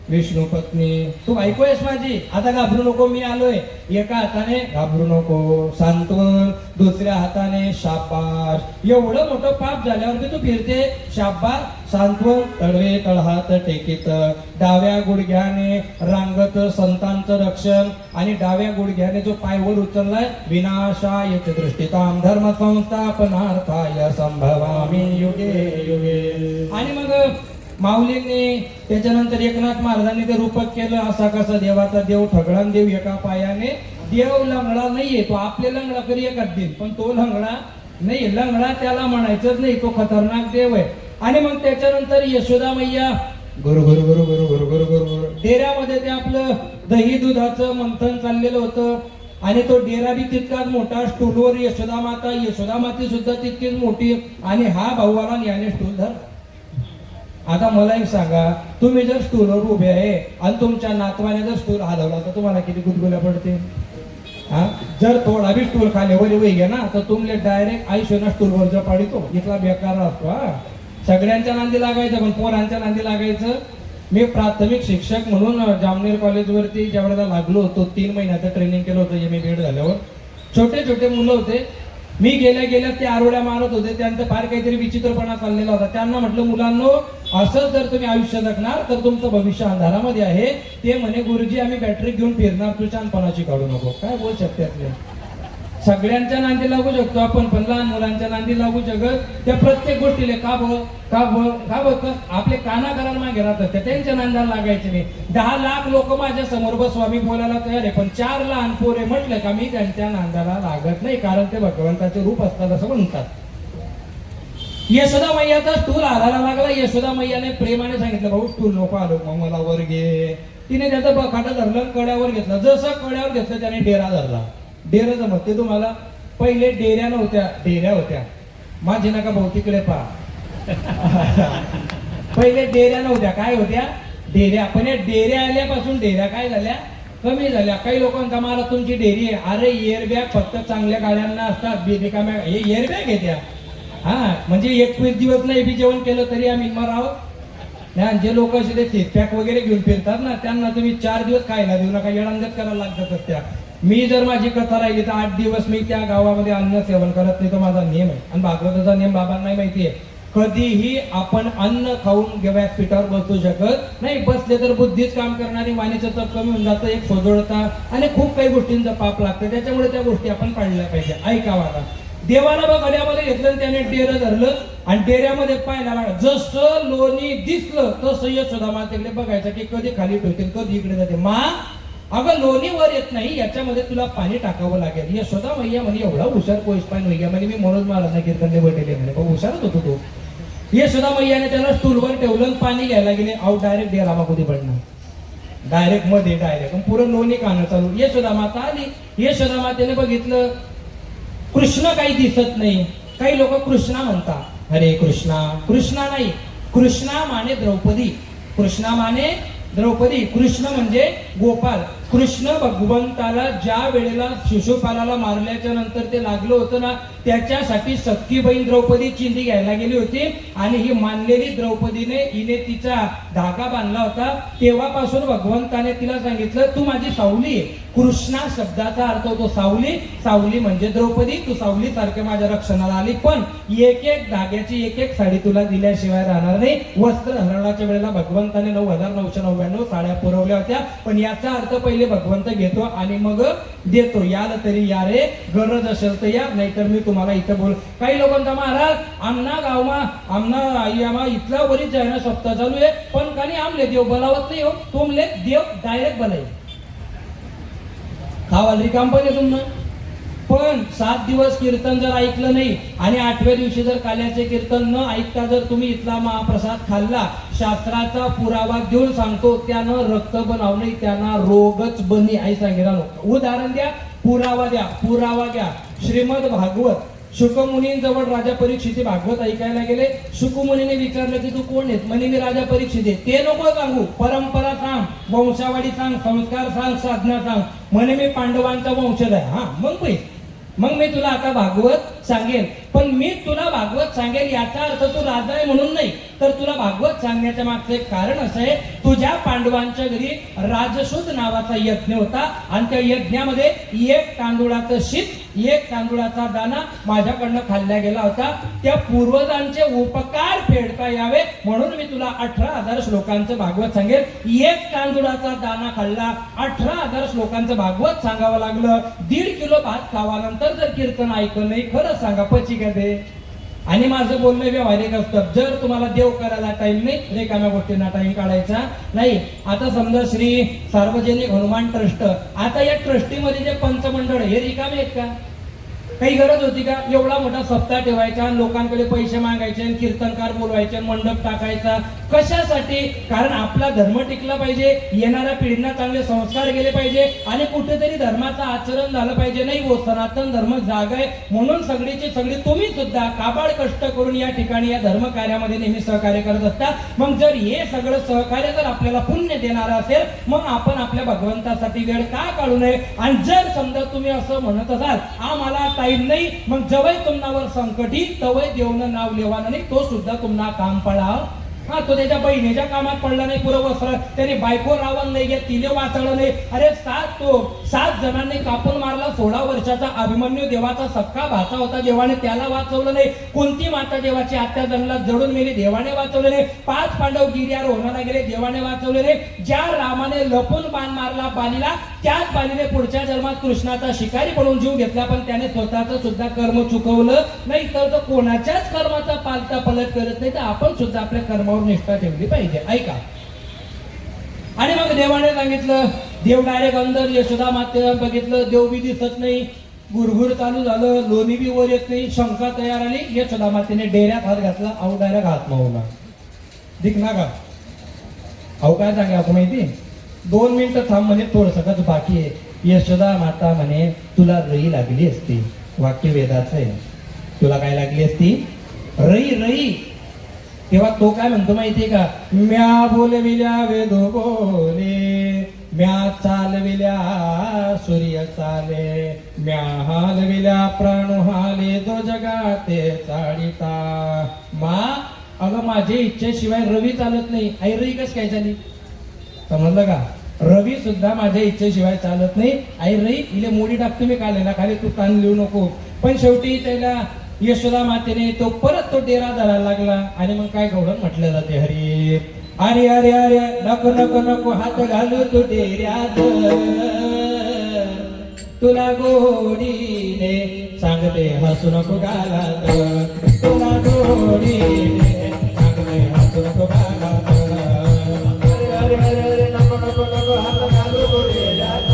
विष्णू पत्नी, तू ऐकूयस माझी, आता घाबरू नको, मी आलोय. एका हाताने घाबरू नको सांत्वन, दुसऱ्या हाताने शाबास. एवढं मोठं पाप झाल्यावर तू फिरते शाबास सांत्वन, तळवे तळहात टेकीत, डाव्या गुडघ्याने रांगत संतांचं रक्षण, आणि डाव्या गुडघ्याने जो पायवर उचललाय, विनाशाय दृष्टिताम धर्म संस्थापनार्थाय संभवामी युगे युगे. आणि मग माऊलींनी त्याच्यानंतर एकनाथ महाराजांनी ते रूपक केलं, असा कसा देवाचा देव ठगडान देव एका पायाने. देव लंगडा नाहीये, तो आपले लंगडा करी एकाच देव, पण तो लंगडा नाही. लंगडा त्याला म्हणायचंच नाही, तो खतरनाक देव आहे. आणि मग त्याच्यानंतर यशोदा मैया गुरु गुरु गुरु गुरु गुरु गुरु गुरु गुरु डेऱ्यामध्ये ते आपलं दही दुधाचं मंथन चाललेलं होतं, आणि तो डेरा बी तितकाच मोठा, स्टूलवर यशोदा माती सुद्धा तितकीच मोठी, आणि हा भाऊ आला आणि याने स्टूल धर. आता मला एक सांगा, तुम्ही जर स्टूलवर उभे आहे आणि तुमच्या नातवाने जर स्टूल हलवला तर तुम्हाला किती गुदगुल्या पडते? हा, जर थोडा बी स्टूल खाली वर घ्या ना तर तुमले डायरेक्ट आयुष्याना स्टूलवरचा पाडितो, इथला बेकार असतो. हा, सगळ्यांच्या नांदी लागायचं, पण पोरांच्या नांदी लागायचं. मी प्राथमिक शिक्षक म्हणून जामनेर कॉलेजवरती ज्यावेळेला लागलो होतो, 3 महिन्याचं ट्रेनिंग केलं होतं MA झाल्यावर. छोटे छोटे मुलं होते, मी गेल्या ते आरोड्या मारत होते, त्यांचं फार काहीतरी विचित्रपणा चाललेला होता. त्यांना म्हटलं, मुलांनो, असं जर तुम्ही आयुष्य जगणार तर तुमचं भविष्य अंधारामध्ये आहे. ते म्हणे, गुरुजी आम्ही बॅटरी घेऊन फिरणार, तू छानपणाची काढू नको. काय बोल शकते? सगळ्यांच्या नांदी लागू शकतो आपण, पण लहान मुलांच्या नांदी लागू शकत. त्या प्रत्येक गोष्टीला का बघ आपले काना करायला मागे राहतात, त्यांच्या नांदाला लागायचे नाही. 10 लाख लोक माझ्या समोर बसवा, मी बोलायला तयार आहे, पण 4 लहान पोरे म्हटलं का मी त्यांच्या नांदाला लागत नाही, कारण ते भगवंताचे रूप असतात असं म्हणतात. यशोदा मैयाचा स्टूल हारायला लागला. यशोदा मैयाने प्रेमाने सांगितलं, भाऊ स्टूल नको आलो, मग मला वर घे. तिने त्याचं बखाटा धरलं, कड्यावर घेतला. जसं कड्यावर घेतलं त्याने डेरा धरला. डेरा जमते तुम्हाला? पहिले डेऱ्या नव्हत्या, डेऱ्या होत्या. माझी नका भाऊ तिकडे पहा. पहिले डेऱ्या नव्हत्या, काय होत्या? डेऱ्या. पण या डेऱ्या आल्यापासून डेऱ्या काय झाल्या? कमी झाल्या. काही लोकांचा मला तुमची डेरी आहे, अरे एअरबॅग फक्त चांगल्या गाड्यांना असतात, बेकाम्या हे एअरबॅग आहे त्या. हा, म्हणजे 21 दिवस नाही बी जेवण केलं तरी आम्ही मराव. जे लोक असे ते फेसपॅक वगैरे घेऊन फिरतात ना, त्यांना तुम्ही 4 दिवस खायला देऊ नका, येडांगत करायला लागतात त्या. मी जर माझी कथा राहिली तर 8 दिवस मी त्या गावामध्ये अन्न सेवन करत नाही, तो माझा नियम आहे. आणि भागवताचा नियम बाबांनाही माहिती आहे, कधीही आपण अन्न खाऊन व्यासपीठावर बसू शकत नाही. बसले तर बुद्धीच काम करणारी, वाणीचं तप कमी होऊन जातं, एक सोजवळता आणि खूप काही गोष्टींचं पाप लागतं. त्याच्यामुळे त्या गोष्टी आपण पाळल्या पाहिजे. ऐकावा आता, देवाला बघ गड्यामध्ये घेतलं, त्याने डेरं धरलं आणि डेऱ्यामध्ये पाहायला लागला. जसं लोणी दिसलं तसं यशोदा मातेकडे बघायचं की कधी खाली ठेवतील, कधी इकडे जाते. मा, अगं लोणी वर येत नाही, याच्यामध्ये तुला पाणी टाकावं लागेल. यशोदा मैया म्हणे, एवढा हुशार कोईस पाणी होई गया म्हणजे मी मनोज महाराज कीर्तनले बटेले म्हणे, पण हुशारच होतो तो. यशोदा मैयाने त्याला स्टूलवर ठेवलं, पाणी घ्यायला गेले. आऊ डायरेक्ट डेरा कधी पडणार, डायरेक्ट मध्ये डायरेक्ट पुरं लोणी कानं चालू. यशोदा माता आली. यशोदा मातेने बघितलं कृष्ण काही दिसत नाही. काही लोक कृष्णा म्हणतात, हरे कृष्णा. कृष्णा नाही, कृष्णा माने द्रौपदी. कृष्णा माने द्रौपदी. कृष्ण म्हणजे गोपाल. कृष्ण भगवंताला ज्या वेळेला शिशुपालाला मारल्याच्या नंतर ते लागलं होतं ना, त्याच्यासाठी सख्खी बहीण द्रौपदी चिंधी घ्यायला गेली होती. आणि ही मानलेली द्रौपदीने हिने तिचा धागा बांधला होता. तेव्हापासून भगवंताने तिला सांगितलं, तू माझी सावली आहे. कृष्णा शब्दाचा अर्थ होतो सावली. सावली म्हणजे द्रौपदी, तू सावली सारखे माझ्या रक्षणाला आली. पण एक एक धाग्याची एक एक साडी तुला दिल्याशिवाय राहणार नाही. वस्त्र हरणाच्या वेळेला भगवंताने 9,999 साड्या पुरवल्या होत्या. पण याचा अर्थ पहिले भगवंत घेतो आणि मग देतो. याल तरी या रे, गरज असेल तर या, नाहीतर मी तुम्हाला इथं बोल. काही लोकांचा, महाराज आमना गावमा आमना आई आम्हा इथला वरीच जायना सप्ताह चालू आहे, पण काही आमले देव बोलावत नाही हो. तुमले देव डायरेक्ट बोलाय खावाली काम पण आहे तुम्हाला. पण 7 दिवस कीर्तन जर ऐकलं नाही आणि 8व्या दिवशी जर काल्याचे कीर्तन न ऐकता जर तुम्ही इथला महाप्रसाद खाल्ला, शास्त्राचा पुरावा देऊन सांगतो, त्यानं रक्त बनाव नाही, त्यांना रोगच बनी आई सांगितलं. उदाहरण द्या, पुरावा द्या, पुरावा घ्या. श्रीमद भागवत शुकमुनींजवळ राजा परीक्षित भागवत ऐकायला गेले. शुकमुनीने विचारलं की तू कोण आहेस? म्हणे मी राजा परीक्षित आहे. ते नको सांगू, परंपरा सांग, वंशावळी सांग, संस्कार सांग, साधना सांग. म्हणे मी पांडवांचा वंशज आहे. हा मग मी तुला आता भागवत सांगेन. पण मी तुला भागवत सांगेन याचा अर्थ तू राजा आहे म्हणून नाही, तर तुला भागवत सांगण्याच्या मागचं एक कारण असं आहे, तुझ्या पांडवांच्या घरी राजसूद नावाचा यज्ञ होता आणि त्या यज्ञामध्ये 1 तांदूळाचं शीत, 1 तांदूळाचा दाना माझ्याकडनं खाल्ला गेला होता. त्या पूर्वजांचे उपकार फेडता यावे म्हणून मी तुला 18,000 श्लोकांचं भागवत सांगेन. 1 तांदूळाचा दाना खाल्ला, 18,000 श्लोकांचं भागवत सांगावं लागलं. 1.5 किलो भात खावानंतर जर कीर्तन ऐकलं नाही, खरंच सांगा पची का ते? आणि माझं बोलणं व्यावहारिक असतं. जर तुम्हाला देव करायला टाइम नाही, रेकाम्या गोष्टींना टाइम काढायचा नाही. आता समजा श्री सार्वजनिक हनुमान ट्रस्ट, आता या ट्रस्टीमध्ये जे पंचमंडळ हे रिकामे आहेत का? काही गरज होती का? एवढा मोठा सप्ताह ठेवायचा, लोकांकडे पैसे मागायचे, कीर्तनकार बोलवायचे, मंडप टाकायचा, कशासाठी? कारण आपला धर्म टिकला पाहिजे, येणाऱ्या पिढींना चांगले संस्कार गेले पाहिजे आणि कुठेतरी धर्माचं आचरण झालं पाहिजे. नाही हो, सनातन धर्म जागा आहे म्हणून सगळीची सगळी तुम्ही सुद्धा काबाड कष्ट करून या ठिकाणी या धर्म कार्यामध्ये नेहमी सहकार्य करत असता. मग जर हे सगळं सहकार्य जर आपल्याला पुण्य देणारं असेल, मग आपण आपल्या भगवंतासाठी वेळ का काढू नये? आणि जर समजा तुम्ही असं म्हणत असाल आम्हाला टाइम नाही, मग जवळ तुम्हावर संकटी तवय देवनं नाव लेवानं नाही, तो सुद्धा तुम्हाला काम पडा. हा, तो त्याच्या बहिणीच्या कामात पडला नाही, पुरं वस्त्र त्याने बायको रावण नाही घेत, तिने वाचवलं नाही. अरे 7 जणांनी कापून मारला. 16 वर्षाचा अभिमन्यू देवाचा सख्खा भाचा होता, देवाने त्याला वाचवलं नाही. कोणती माता देवाची आत्या जन्माला जडून मेली, देवाने वाचवले नाही. 5 पांडव गिर्यावर होणारा गेले, देवाने वाचवले नाही. ज्या रामाने लपून बाण मारला बालीला, त्याच बालीने पुढच्या जन्मात कृष्णाचा शिकारी बनून जीव घेतला, पण त्याने स्वतःच सुद्धा कर्म चुकवलं नाही. तर कोणाच्याच कर्माचा पालता पलट करत नाही, तर आपण सुद्धा आपल्या कर्मावर निष्ठा ठेवली पाहिजे. ऐका. आणि मग देवाने सांगितलं, देव डायरेक्ट अंदर यशोदा मातेला बघितलं, देव बी दिसत नाही, गुरगुर चालू झालं, लोणी बी वर येत नाही, शंका तयार आली. यशोदा मातेने डेऱ्यात हात घातला, अहो डायरेक्ट हात मावला. दिखना का? अहो काय सांगा आपण माहिती? 2 मिनिटं थांब म्हणे, थोडसंच बाकी आहे. यशोदा माता म्हणे तुला रई लागली असती. वाक्य वेदाचं आहे. तुला काय लागली असती? रई. तेव्हा तो काय म्हणतो माहितीये का? म्या बोलविल्या वेदो बोले, म्या चालविल्या सूर्य चाले, म्या हालविल्या प्राणू हाले, जो जगाते चाळीता. मा अगं माझ्या इच्छेशिवाय रवी चालत नाही. आई रई कस काय झाली? समजलं का? रवी सुद्धा माझ्या इच्छेशिवाय चालत नाही. आई रई इले मोडी टाकतो मी कालेला खाली, तू कान लिहू नको. पण शेवटी त्याला यशोदा मातेने तो परत तो डेरा धरायला लागला. आणि मग काय गवळण म्हटलं जाते, हरी अरे अरे अरे नको नको नको हात घालू तू डेऱ्यात, तुला गोडीने सांगते हसू नको गालात, तुला गोडीने सांगते हसू नको गालात. अरे अरे अरे नको नको नको हात घालू तू डेऱ्यात,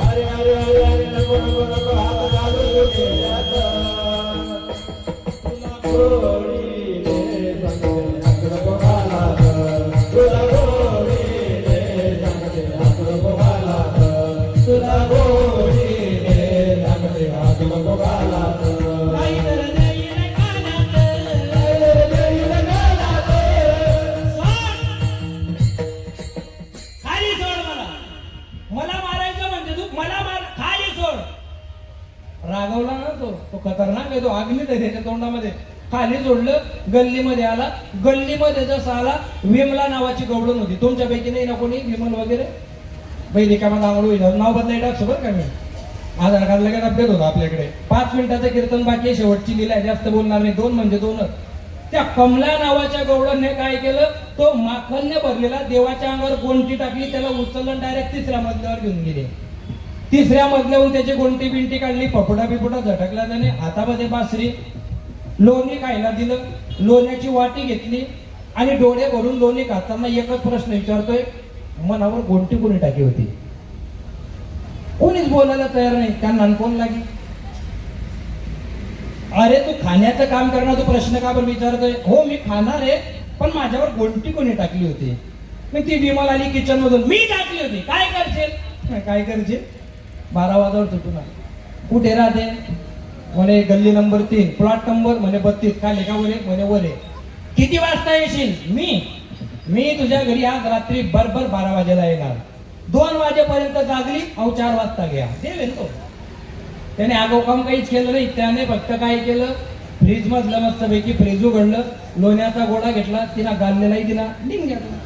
अरे अरे अरे अरे नको नको नको हात घालू तू डेऱ्यात, तुला गोडीने सांगते हसू नको गालात, तुला गोडीने सांगते हसू नको गालात, तुला गोडीने सांगते हसू नको गालात. रागवला ना तो खतरनाक आहे, तो अग्नीत आहे त्याच्या तोंडामध्ये. खाली सोडलं, गल्लीमध्ये आला. गल्लीमध्ये जसं आला, विमला नावाची गवळण होती. तुमच्यापैकी नाही ना कोणी विमल वगैरे? पहिली कामात आंघोळ नाव बदलाय टाकसो बरं का मी. आधार कार्ड लगेच अपडेट होतं आपल्याकडे. 5 मिनिटाचं कीर्तन बाकी आहे, शेवटची लिहिलाय, जास्त बोलणार नाही. 2 म्हणजे 2च. त्या कमला नावाच्या गवळणने काय केलं, तो माखलने भरलेला देवाच्या अंगावर गोंटी टाकली, त्याला उचललं, डायरेक्ट 3ऱ्या मजल्यावर घेऊन गेले. 3ऱ्या मजल्याहून त्याची गोंटी बिंटी काढली, पपुडा बिपुडा झटकला त्याने, हातामध्ये बासरी. लोणी खायला दिलं, लोण्याची वाटी घेतली आणि डोळे भरून लोणी खाताना एकच प्रश्न विचारतोय, मनावर गोंटी कोणी टाकी होती? कोणीच बोलायला तयार नाही. त्यांना कोण लागी? अरे तू खाण्याचं काम करणार, तू प्रश्न का बरं विचारतोय? हो मी खाणार आहे, पण माझ्यावर गोंटी कोणी टाकली होती? मग ती विमल आली किचन मधून, मी टाकली होती. काय करशील? काय करशील? 12 वाजता सुटून आले. कुठे राहते? म्हणे गल्ली नंबर 3, प्लॉट नंबर म्हणे 32. खाली का वरे? म्हणे वरे. किती वाजता येशील? मी तुझ्या घरी आज रात्री बरोबर 12 वाजेला येणार. 2 वाजेपर्यंत जागली, अहो 4 वाजता घ्या. देव येतो. त्याने आगोकाम काहीच केलं नाही. त्याने फक्त काय केलं, फ्रीज मधलं मस्तपैकी फ्रीज उघडलं, लोण्याचा गोळा घेतला, तिला गाळलेलाही दिला, निघून घेतला.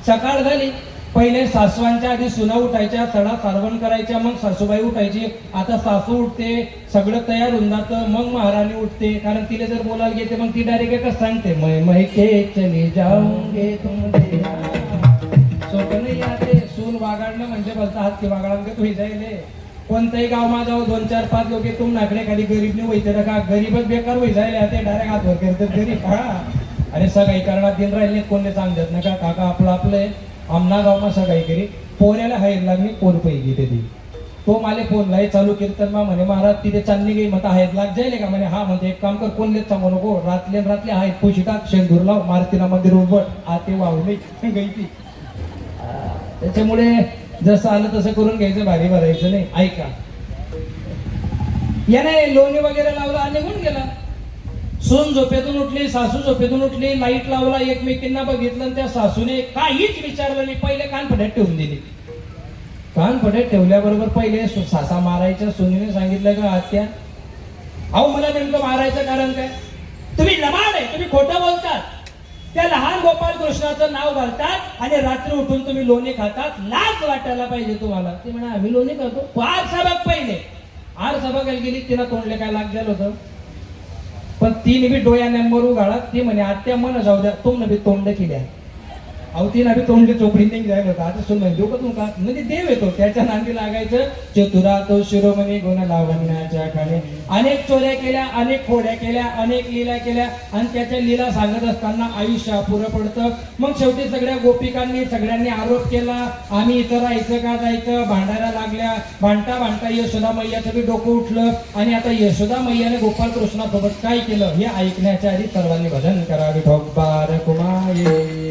सकाळ झाली. पहिले सासवांच्या आधी सुना उठायच्या, सडा सारवण करायच्या, मग सासूबाई उठायची. आता सासू उठते, सगळं तयार होऊन जातं, मग महाराणी उठते. कारण तिला जर बोलायला घेते मग ती डायरेक्ट एकच सांगते, मैं मैके चली जाऊंगे तुम देना. सोपं नाही आते. सून वागाडणं म्हणजे बोलता हात की वागाडा तुम्ही जायले. कोणतंही गाव माझ्यावर 2, 4, 5 लोक तुम नाकडे खाली गरीबने वैते का गरीबच बेकार होई जायले. ते डायरेक्ट हातवर करतात गरीब. हा अरे सगळी करणार दिन राहिले कोणते सांगतात ना का काका आपलं आपलं आमना गावमा सगळी करी पोऱ्याला हायर लागली, पोर पैकी ते ती. तो माले फोनला चालू कीर्तन मा म्हणे महाराज तिथे चालली गई म्हणता हायर लाग जाईल का? म्हणे हा. म्हणते एक काम कर, कोणलेच सांगू नको, रातले हाय पुशी टाक, शेंदूर लाव, मारुतीला मंदिर उभट आते वावली गई ती. त्याच्यामुळे जसं आलं तसं करून घ्यायचं, भारी भरायचं नाही. ऐका, याने लोणी वगैरे लावला आणि निघून गेला. सून झोपेतून उठली, सासू झोपेतून उठली, लाईट लावला, एकमेकींना बघितलं आणि त्या सासूने काहीच विचारलं नाही, पहिले कानफड्यात ठेवून दिली. कानफड्यात ठेवल्याबरोबर पहिले सासा मारायच्या सुनीने सांगितलं का आत्या, अहो मला नेमकं मारायचं कारण काय? तुम्ही लबाड आहे, तुम्ही खोटं बोलतात. त्या लहान गोपाल कृष्णाचं नाव घालतात आणि रात्री उठून तुम्ही लोणी खातात, लाज वाटायला पाहिजे तुम्हाला. ती म्हणा आम्ही लोणी खातो. आर सबक पहिले आर सबकायला गेली, तिला तोंडले काय लाग झालं होतं. पण तीन बी डोळ्या नंबर उघाडा. ती म्हणे आत्या मन जाऊ द्या, तुम बी तोंड केल्या. अहो तीन बी तोंड चोपडी नाही जायला होता. आता सुन देऊ का तुमका? म्हणजे देव येतो त्याच्या नांदी लागायचं. चतुरा तो शिरोमणी गुण लावण्याच्या खाली. अनेक चोऱ्या केल्या, अनेक खोड्या केल्या, अनेक लीला केल्या आणि त्याच्या लीला सांगत असताना आयुष्य अपुरं पडतं. मग शेवटी सगळ्या गोपिकांनी सगळ्यांनी आरोप केला, आम्ही इथं राहायचं का जायचं, भांडायला लागल्या. भांडता यशोदा मैयाचं बी डोकं उठलं आणि आता यशोदा मैयाने गोपाल कृष्णासोबत काय केलं हे ऐकण्याच्या आधी सर्वांनी भजन करावे. ठोकबार कुमाये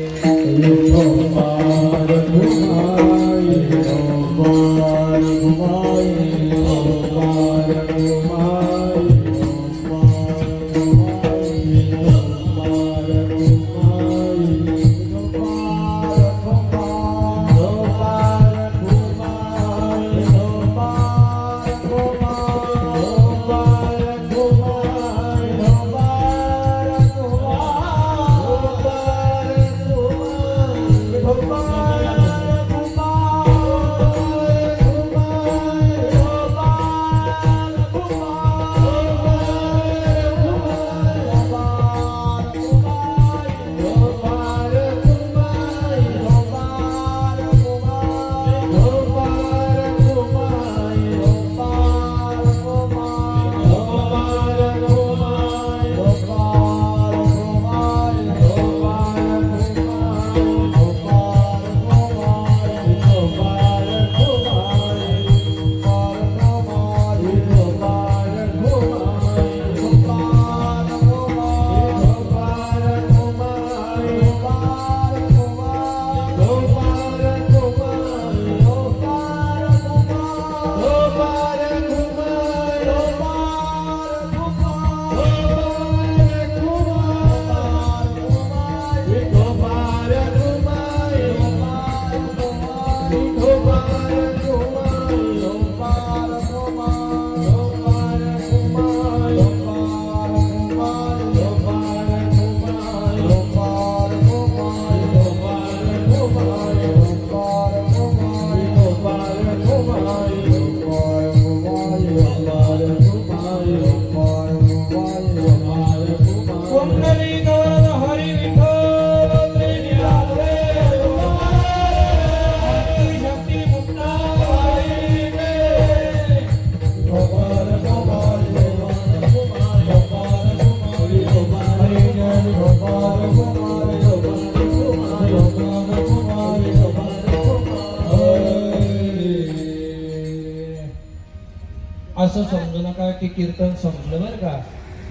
असं समजू नका की कीर्तन संपलं बरं का.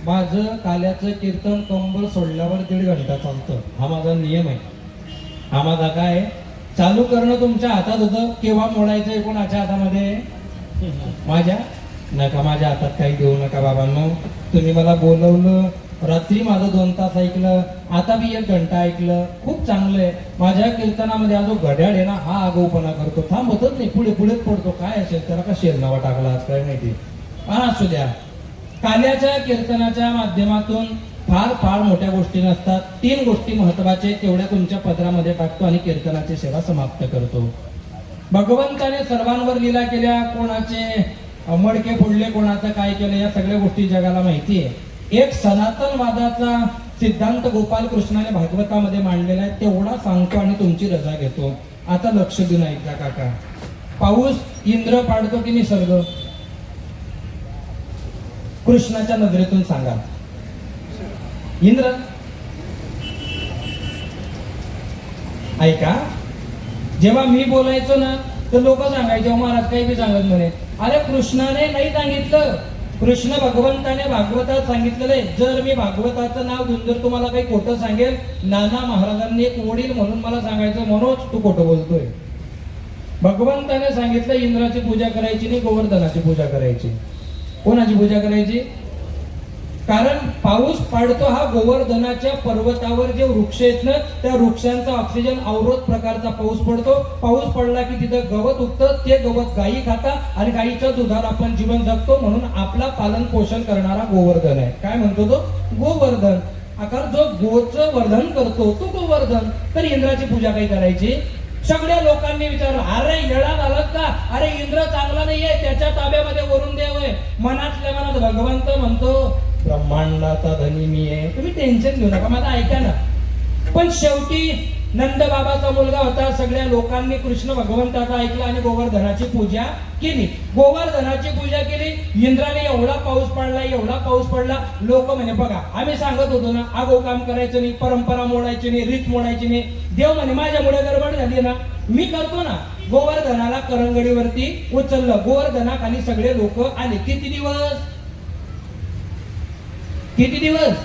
माझं काल्याचं कीर्तन कंबळ सोडल्यावर 1.5 घंटा चालतं. हा माझा नियम आहे. हा माझा काय चालू करणं तुमच्या हातात होतं. केव्हा मोडायचंय कोणाच्या हातामध्ये? माझ्या. नका माझ्या हातात काही देऊ नका बाबांनो. तुम्ही मला बोलवलं, रात्री माझं 2 तास ऐकलं, आता मी 1 घंटा ऐकलं, खूप चांगलं आहे. माझ्या कीर्तनामध्ये हा जो घड्याळ आहे ना, हा आगाऊपणा करतो, थांबतच नाही, पुढे पुढेच पडतो. काय असेल त्याला का शेरनावा टाकला आज काय माहिती. असू द्या. काल्याच्या कीर्तनाच्या माध्यमातून फार फार मोठ्या गोष्टी नसतात. 3 गोष्टी महत्वाच्या तेवढ्या तुमच्या पदरामध्ये टाकतो आणि कीर्तनाची सेवा समाप्त करतो. भगवंताने सर्वांवर लीला केल्या, कोणाचे मडके फोडले, कोणाचं काय केलं, या सगळ्या गोष्टी जगाला माहिती आहे. एक सनातनवादाचा सिद्धांत गोपाल कृष्णाने भागवतामध्ये मांडलेला आहे, तेवढा सांगतो आणि तुमची रजा घेतो. आता लक्ष देऊन ऐका काका. पाऊस इंद्र पाडतो की निसर्ग? कृष्णाच्या नजरेतून सांगा. इंद्र. ऐका, जेव्हा मी बोलायचो ना तर लोक सांगायचे महाराज काही बी सांगत म्हणे. अरे कृष्णाने नाही सांगितलं, कृष्ण भगवंताने भागवतात सांगितलेलं आहे. जर मी भागवताचं नाव घेऊन जर तुम्हाला काही खोटं सांगेल, नाना महाराजांनी एक वडील म्हणून मला सांगायचं, मनोज तू खोटं बोलतोय. भगवंताने सांगितलं इंद्राची पूजा करायची नाही, गोवर्धनाची पूजा करायची. कोणाची पूजा करायची? कारण पाऊस पाडतो हा गोवर्धनाच्या पर्वतावर जे वृक्ष आहेत ना, त्या वृक्षांचा ऑक्सिजन अवरोध प्रकारचा पाऊस पडतो. पाऊस पडला की तिथं गवत उगतं, ते गवत गायी खातात आणि गायीच्या दुधावर आपण जीवन जगतो. म्हणून आपला पालन पोषण करणारा गोवर्धन आहे. काय म्हणतो तो? गोवर्धन. आकार जो गोचं वर्धन करतो तो गोवर्धन. तर इंद्राची पूजा काही करायची? सगळ्या लोकांनी विचारलं, अरे येडा झालात का? अरे इंद्र चांगला नाहीये, त्याच्या ताब्यामध्ये वरुण देव आहे. मनातल्या मनात भगवंत म्हणतो ब्रह्मांडाचा धनी मी आहे, तुम्ही टेन्शन घेऊ नका, माझं ऐका ना. पण शेवटी नंदबाबाचा मुलगा होता, सगळ्या लोकांनी कृष्ण भगवंताचा ऐकला आणि गोवर्धनाची पूजा केली. गोवर्धनाची पूजा केली. इंद्राने एवढा पाऊस पडला, एवढा पाऊस पडला. लोक म्हणे बघा आम्ही सांगत होतो ना, आगो काम करायचं नाही, परंपरा मोडायची नाही, रीत मोडायची नाही. देव म्हणे माझ्यामुळे गडबड झाली ना, मी करतो ना. गोवर्धनाला करंगडीवरती उचललं, गोवर्धनाखाली सगळे लोक आले. किती दिवस? किती दिवस?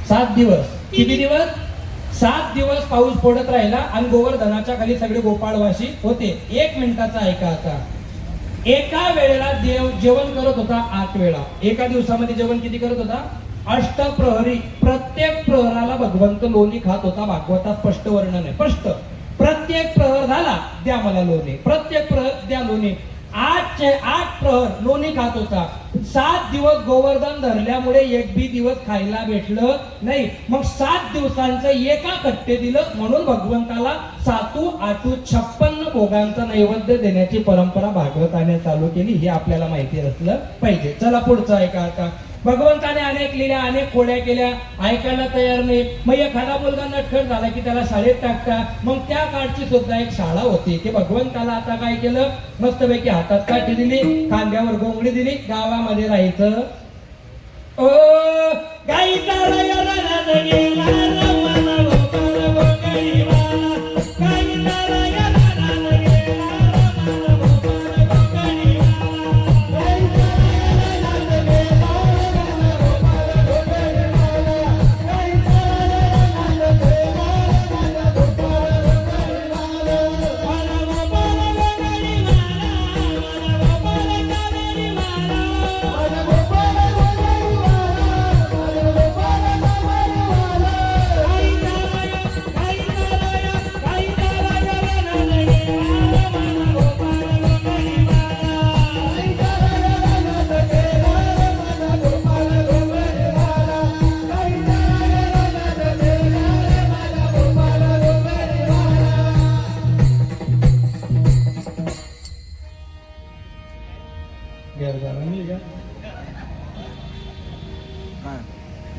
7 दिवस. किती दिवस? 7 दिवस पाऊस पडत राहिला आणि गोवर्धनाच्या खाली सगळे गोपाळवासी होते. 1 मिनिटाचा ऐका आता. एका वेळेला देव जेवण करत होता 8 वेळा. एका दिवसामध्ये जेवण किती करत होता? अष्टप्रहरी. प्रत्येक प्रहराला भगवंत लोणी खात होता. भागवतात स्पष्ट वर्णन आहे. स्पष्ट. प्रत्येक प्रहर झाला द्या मला लोणी, प्रत्येक प्रहर द्या लोणी. 8 प्रहर लोणी खात होता. 7 दिवस गोवर्धन धरल्यामुळे 1 बी दिवस खायला भेटलं नाही. मग 7 दिवसांचं एका कट्टे दिलं. म्हणून भगवंताला 7-8-56 भोगांचा नैवेद्य देण्याची परंपरा भागवताने चालू केली. हे आपल्याला माहिती असलं पाहिजे. चला पुढचं ऐका आता. भगवंताने अनेक लिहिल्या, अनेक खोड्या केल्या, ऐकायला तयार नाही. मग एखादा मुलगा नटखट झाला की त्याला शाळेत टाकता. मग त्या काळची सुद्धा एक शाळा होती. ते भगवंताला आता काय केलं, मस्तपैकी हातात काठी दिली, खांद्यावर गोंगडी दिली, गावामध्ये राहायचं. ओ गाईचा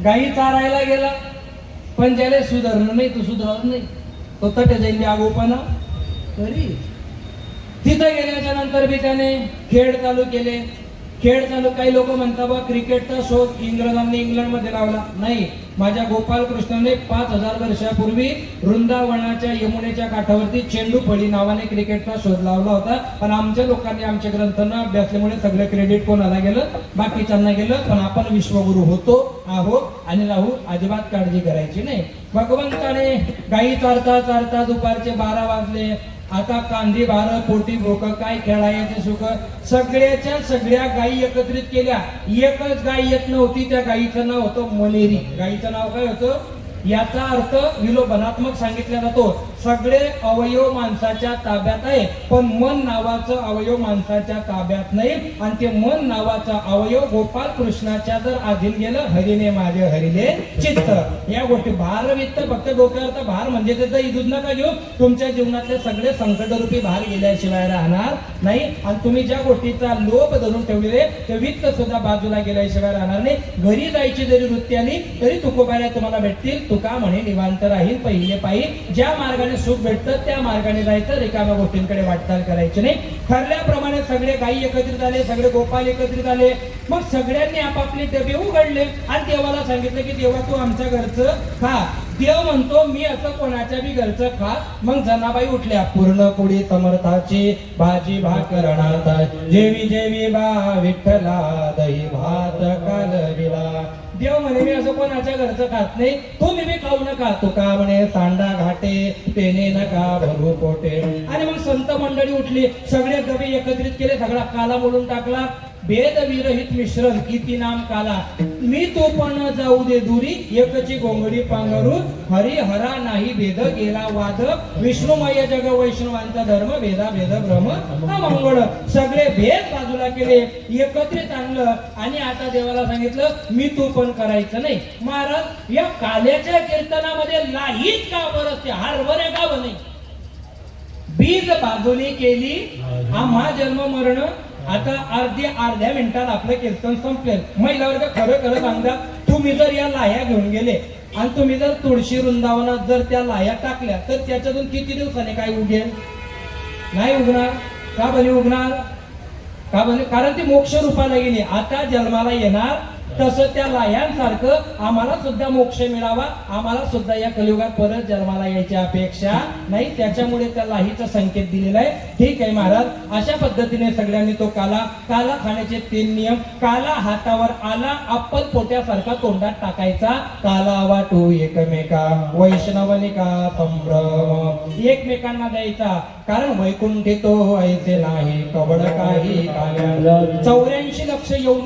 गाई चारायला गेला, पण ज्याला सुधारणं नाही तो सुधारत नाही, तो तटे जाईल आगोपणा तरी. तिथं गेल्याच्या नंतर बी त्याने खेळ चालू केले. खेळ चालू. काही लोक म्हणतात बा क्रिकेटचा शोध इंग्रजांनी इंग्लंडमध्ये लावला. नाही, माझ्या गोपाल कृष्णाने 5000 वर्षापूर्वी वृंदावनाच्या यमुनेच्या काठावरती चेंडू फळी नावाने क्रिकेटचा शोध लावला होता. पण आमच्या लोकांनी आमच्या ग्रंथांना अभ्यासल्यामुळे सगळं क्रेडिट कोणाला गेलं? बाकीच्यांना गेलं. पण आपण विश्वगुरु होतो, आहोत आणि राहू. अजिबात काळजी करायची नाही. भगवंताने गायी चारता चारता दुपारचे 12 वाजले. आता कांदी भार पोटी भोक काय खेळायचे सुख. सगळ्याच्या सगळ्या गायी एकत्रित केल्या. एकच गाय येत नव्हती. त्या गायीचं नाव होतं मनेरी. गायीचं नाव काय होतं? याचा अर्थ विलोभनात्मक सांगितला जातो. सगळे अवयव माणसाच्या ताब्यात आहे, पण मन नावाचं अवयव माणसाच्या ताब्यात नाही. आणि ते मन नावाचा अवयव गोपाल कृष्णाच्या जर अधीन गेलं, हरीने माझे हरिले चित्त. या गोष्टी भार वित्त फक्त डोक्यावरचा भार म्हणजे त्याचं इदूत नका घेऊ. तुमच्या जीवनातले सगळे संकटरूपी भार गेल्याशिवाय राहणार नाही. आणि तुम्ही ज्या गोष्टीचा लोभ धरून ठेवलेले ते वित्त सुद्धा बाजूला गेल्याशिवाय राहणार नाही. घरी जायची जरी वृत्ती आली तरी तुकोबाऱ्या तुम्हाला भेटतील. तुका म्हणे निवांत राहील पहिले पायी. ज्या मार्गाने सुख भेटतं त्या मार्गाने जायचं, रिकाम्या गोष्टींकडे वाटचाल करायची नाही. ठरल्याप्रमाणे सगळे गायी एकत्रित आले, सगळे गोपाल एकत्रित आले. मग सगळ्यांनी आपापले डबे उघडले आणि देवाला सांगितलं की देवा तू आमच्या घरचं खा. देव म्हणतो मी असं कोणाच्या बी घरचं खा. मग जनाबाई उठल्या. पूर्ण पुढी समर्थाची भाजी भाकरणात जेवी जेवी बा विठ्ठला दही भात कालविला. देव म्हणे मी असं कोणाच्या घरचं खात नाही, तुम्ही बी खाऊ नका. तुका म्हणे सांडा घाटे तेने नका भरू पोटे. आणि मग संत मंडळी उठली. सगळे डबे एकत्रित केले. सगळा काला मोडून टाकला. भेद विरहित मिश्रण किती नाम काला. मी तो पण जाऊ दे दुरी एकची गोंगडी पांघरू. हरी हरा नाही भेद गेला वाद. विष्णुमय जग वैष्णवांचा धर्म भेदा भेद भ्रम हा मंगळ. सगळे भेद बाजूला केले, एकत्रित आणलं. आणि आता देवाला सांगितलं मी तू पण करायचं नाही. महाराज या काल्याच्या कीर्तनामध्ये लाहीच का बरं असते, हरभरे का बने. बीज बाजूली केली आम्हा जन्म मरण. आता अर्ध्या मिनिटात आपलं कीर्तन संपले. महिला वर्ग खरं खरं सांगा, तुम्ही जर या लाह्या घेऊन गेले आणि तुम्ही जर तुळशी वृंदावनात जर त्या लाह्या टाकल्या तर त्याच्यातून किती दिवसाने काय उगेल? नाही उगणार. का बने उगणार? का बने? कारण ती मोक्ष रूपाला गेली. आता जन्माला येणार. तसं त्या लाह्यांसारखं आम्हाला सुद्धा मोक्ष मिळावा, आम्हाला सुद्धा या कलियुगात परत जन्माला यायची अपेक्षा नाही. त्याच्यामुळे त्या लाहीचा संकेत दिलेला आहे. ठीक आहे महाराज. अशा पद्धतीने सगळ्यांनी तो काला खाण्याचे 3 नियम. काला हातावर आला अप्पल पोट्यासारखा तोंडात टाकायचा. काला वाटू एकमेका वैष्णवनिका संभ्रम. एकमेकांना द्यायचा. कारण वैकुंठी तो ऐसे नाही कवड काही काल्या. 84 लक्ष येऊन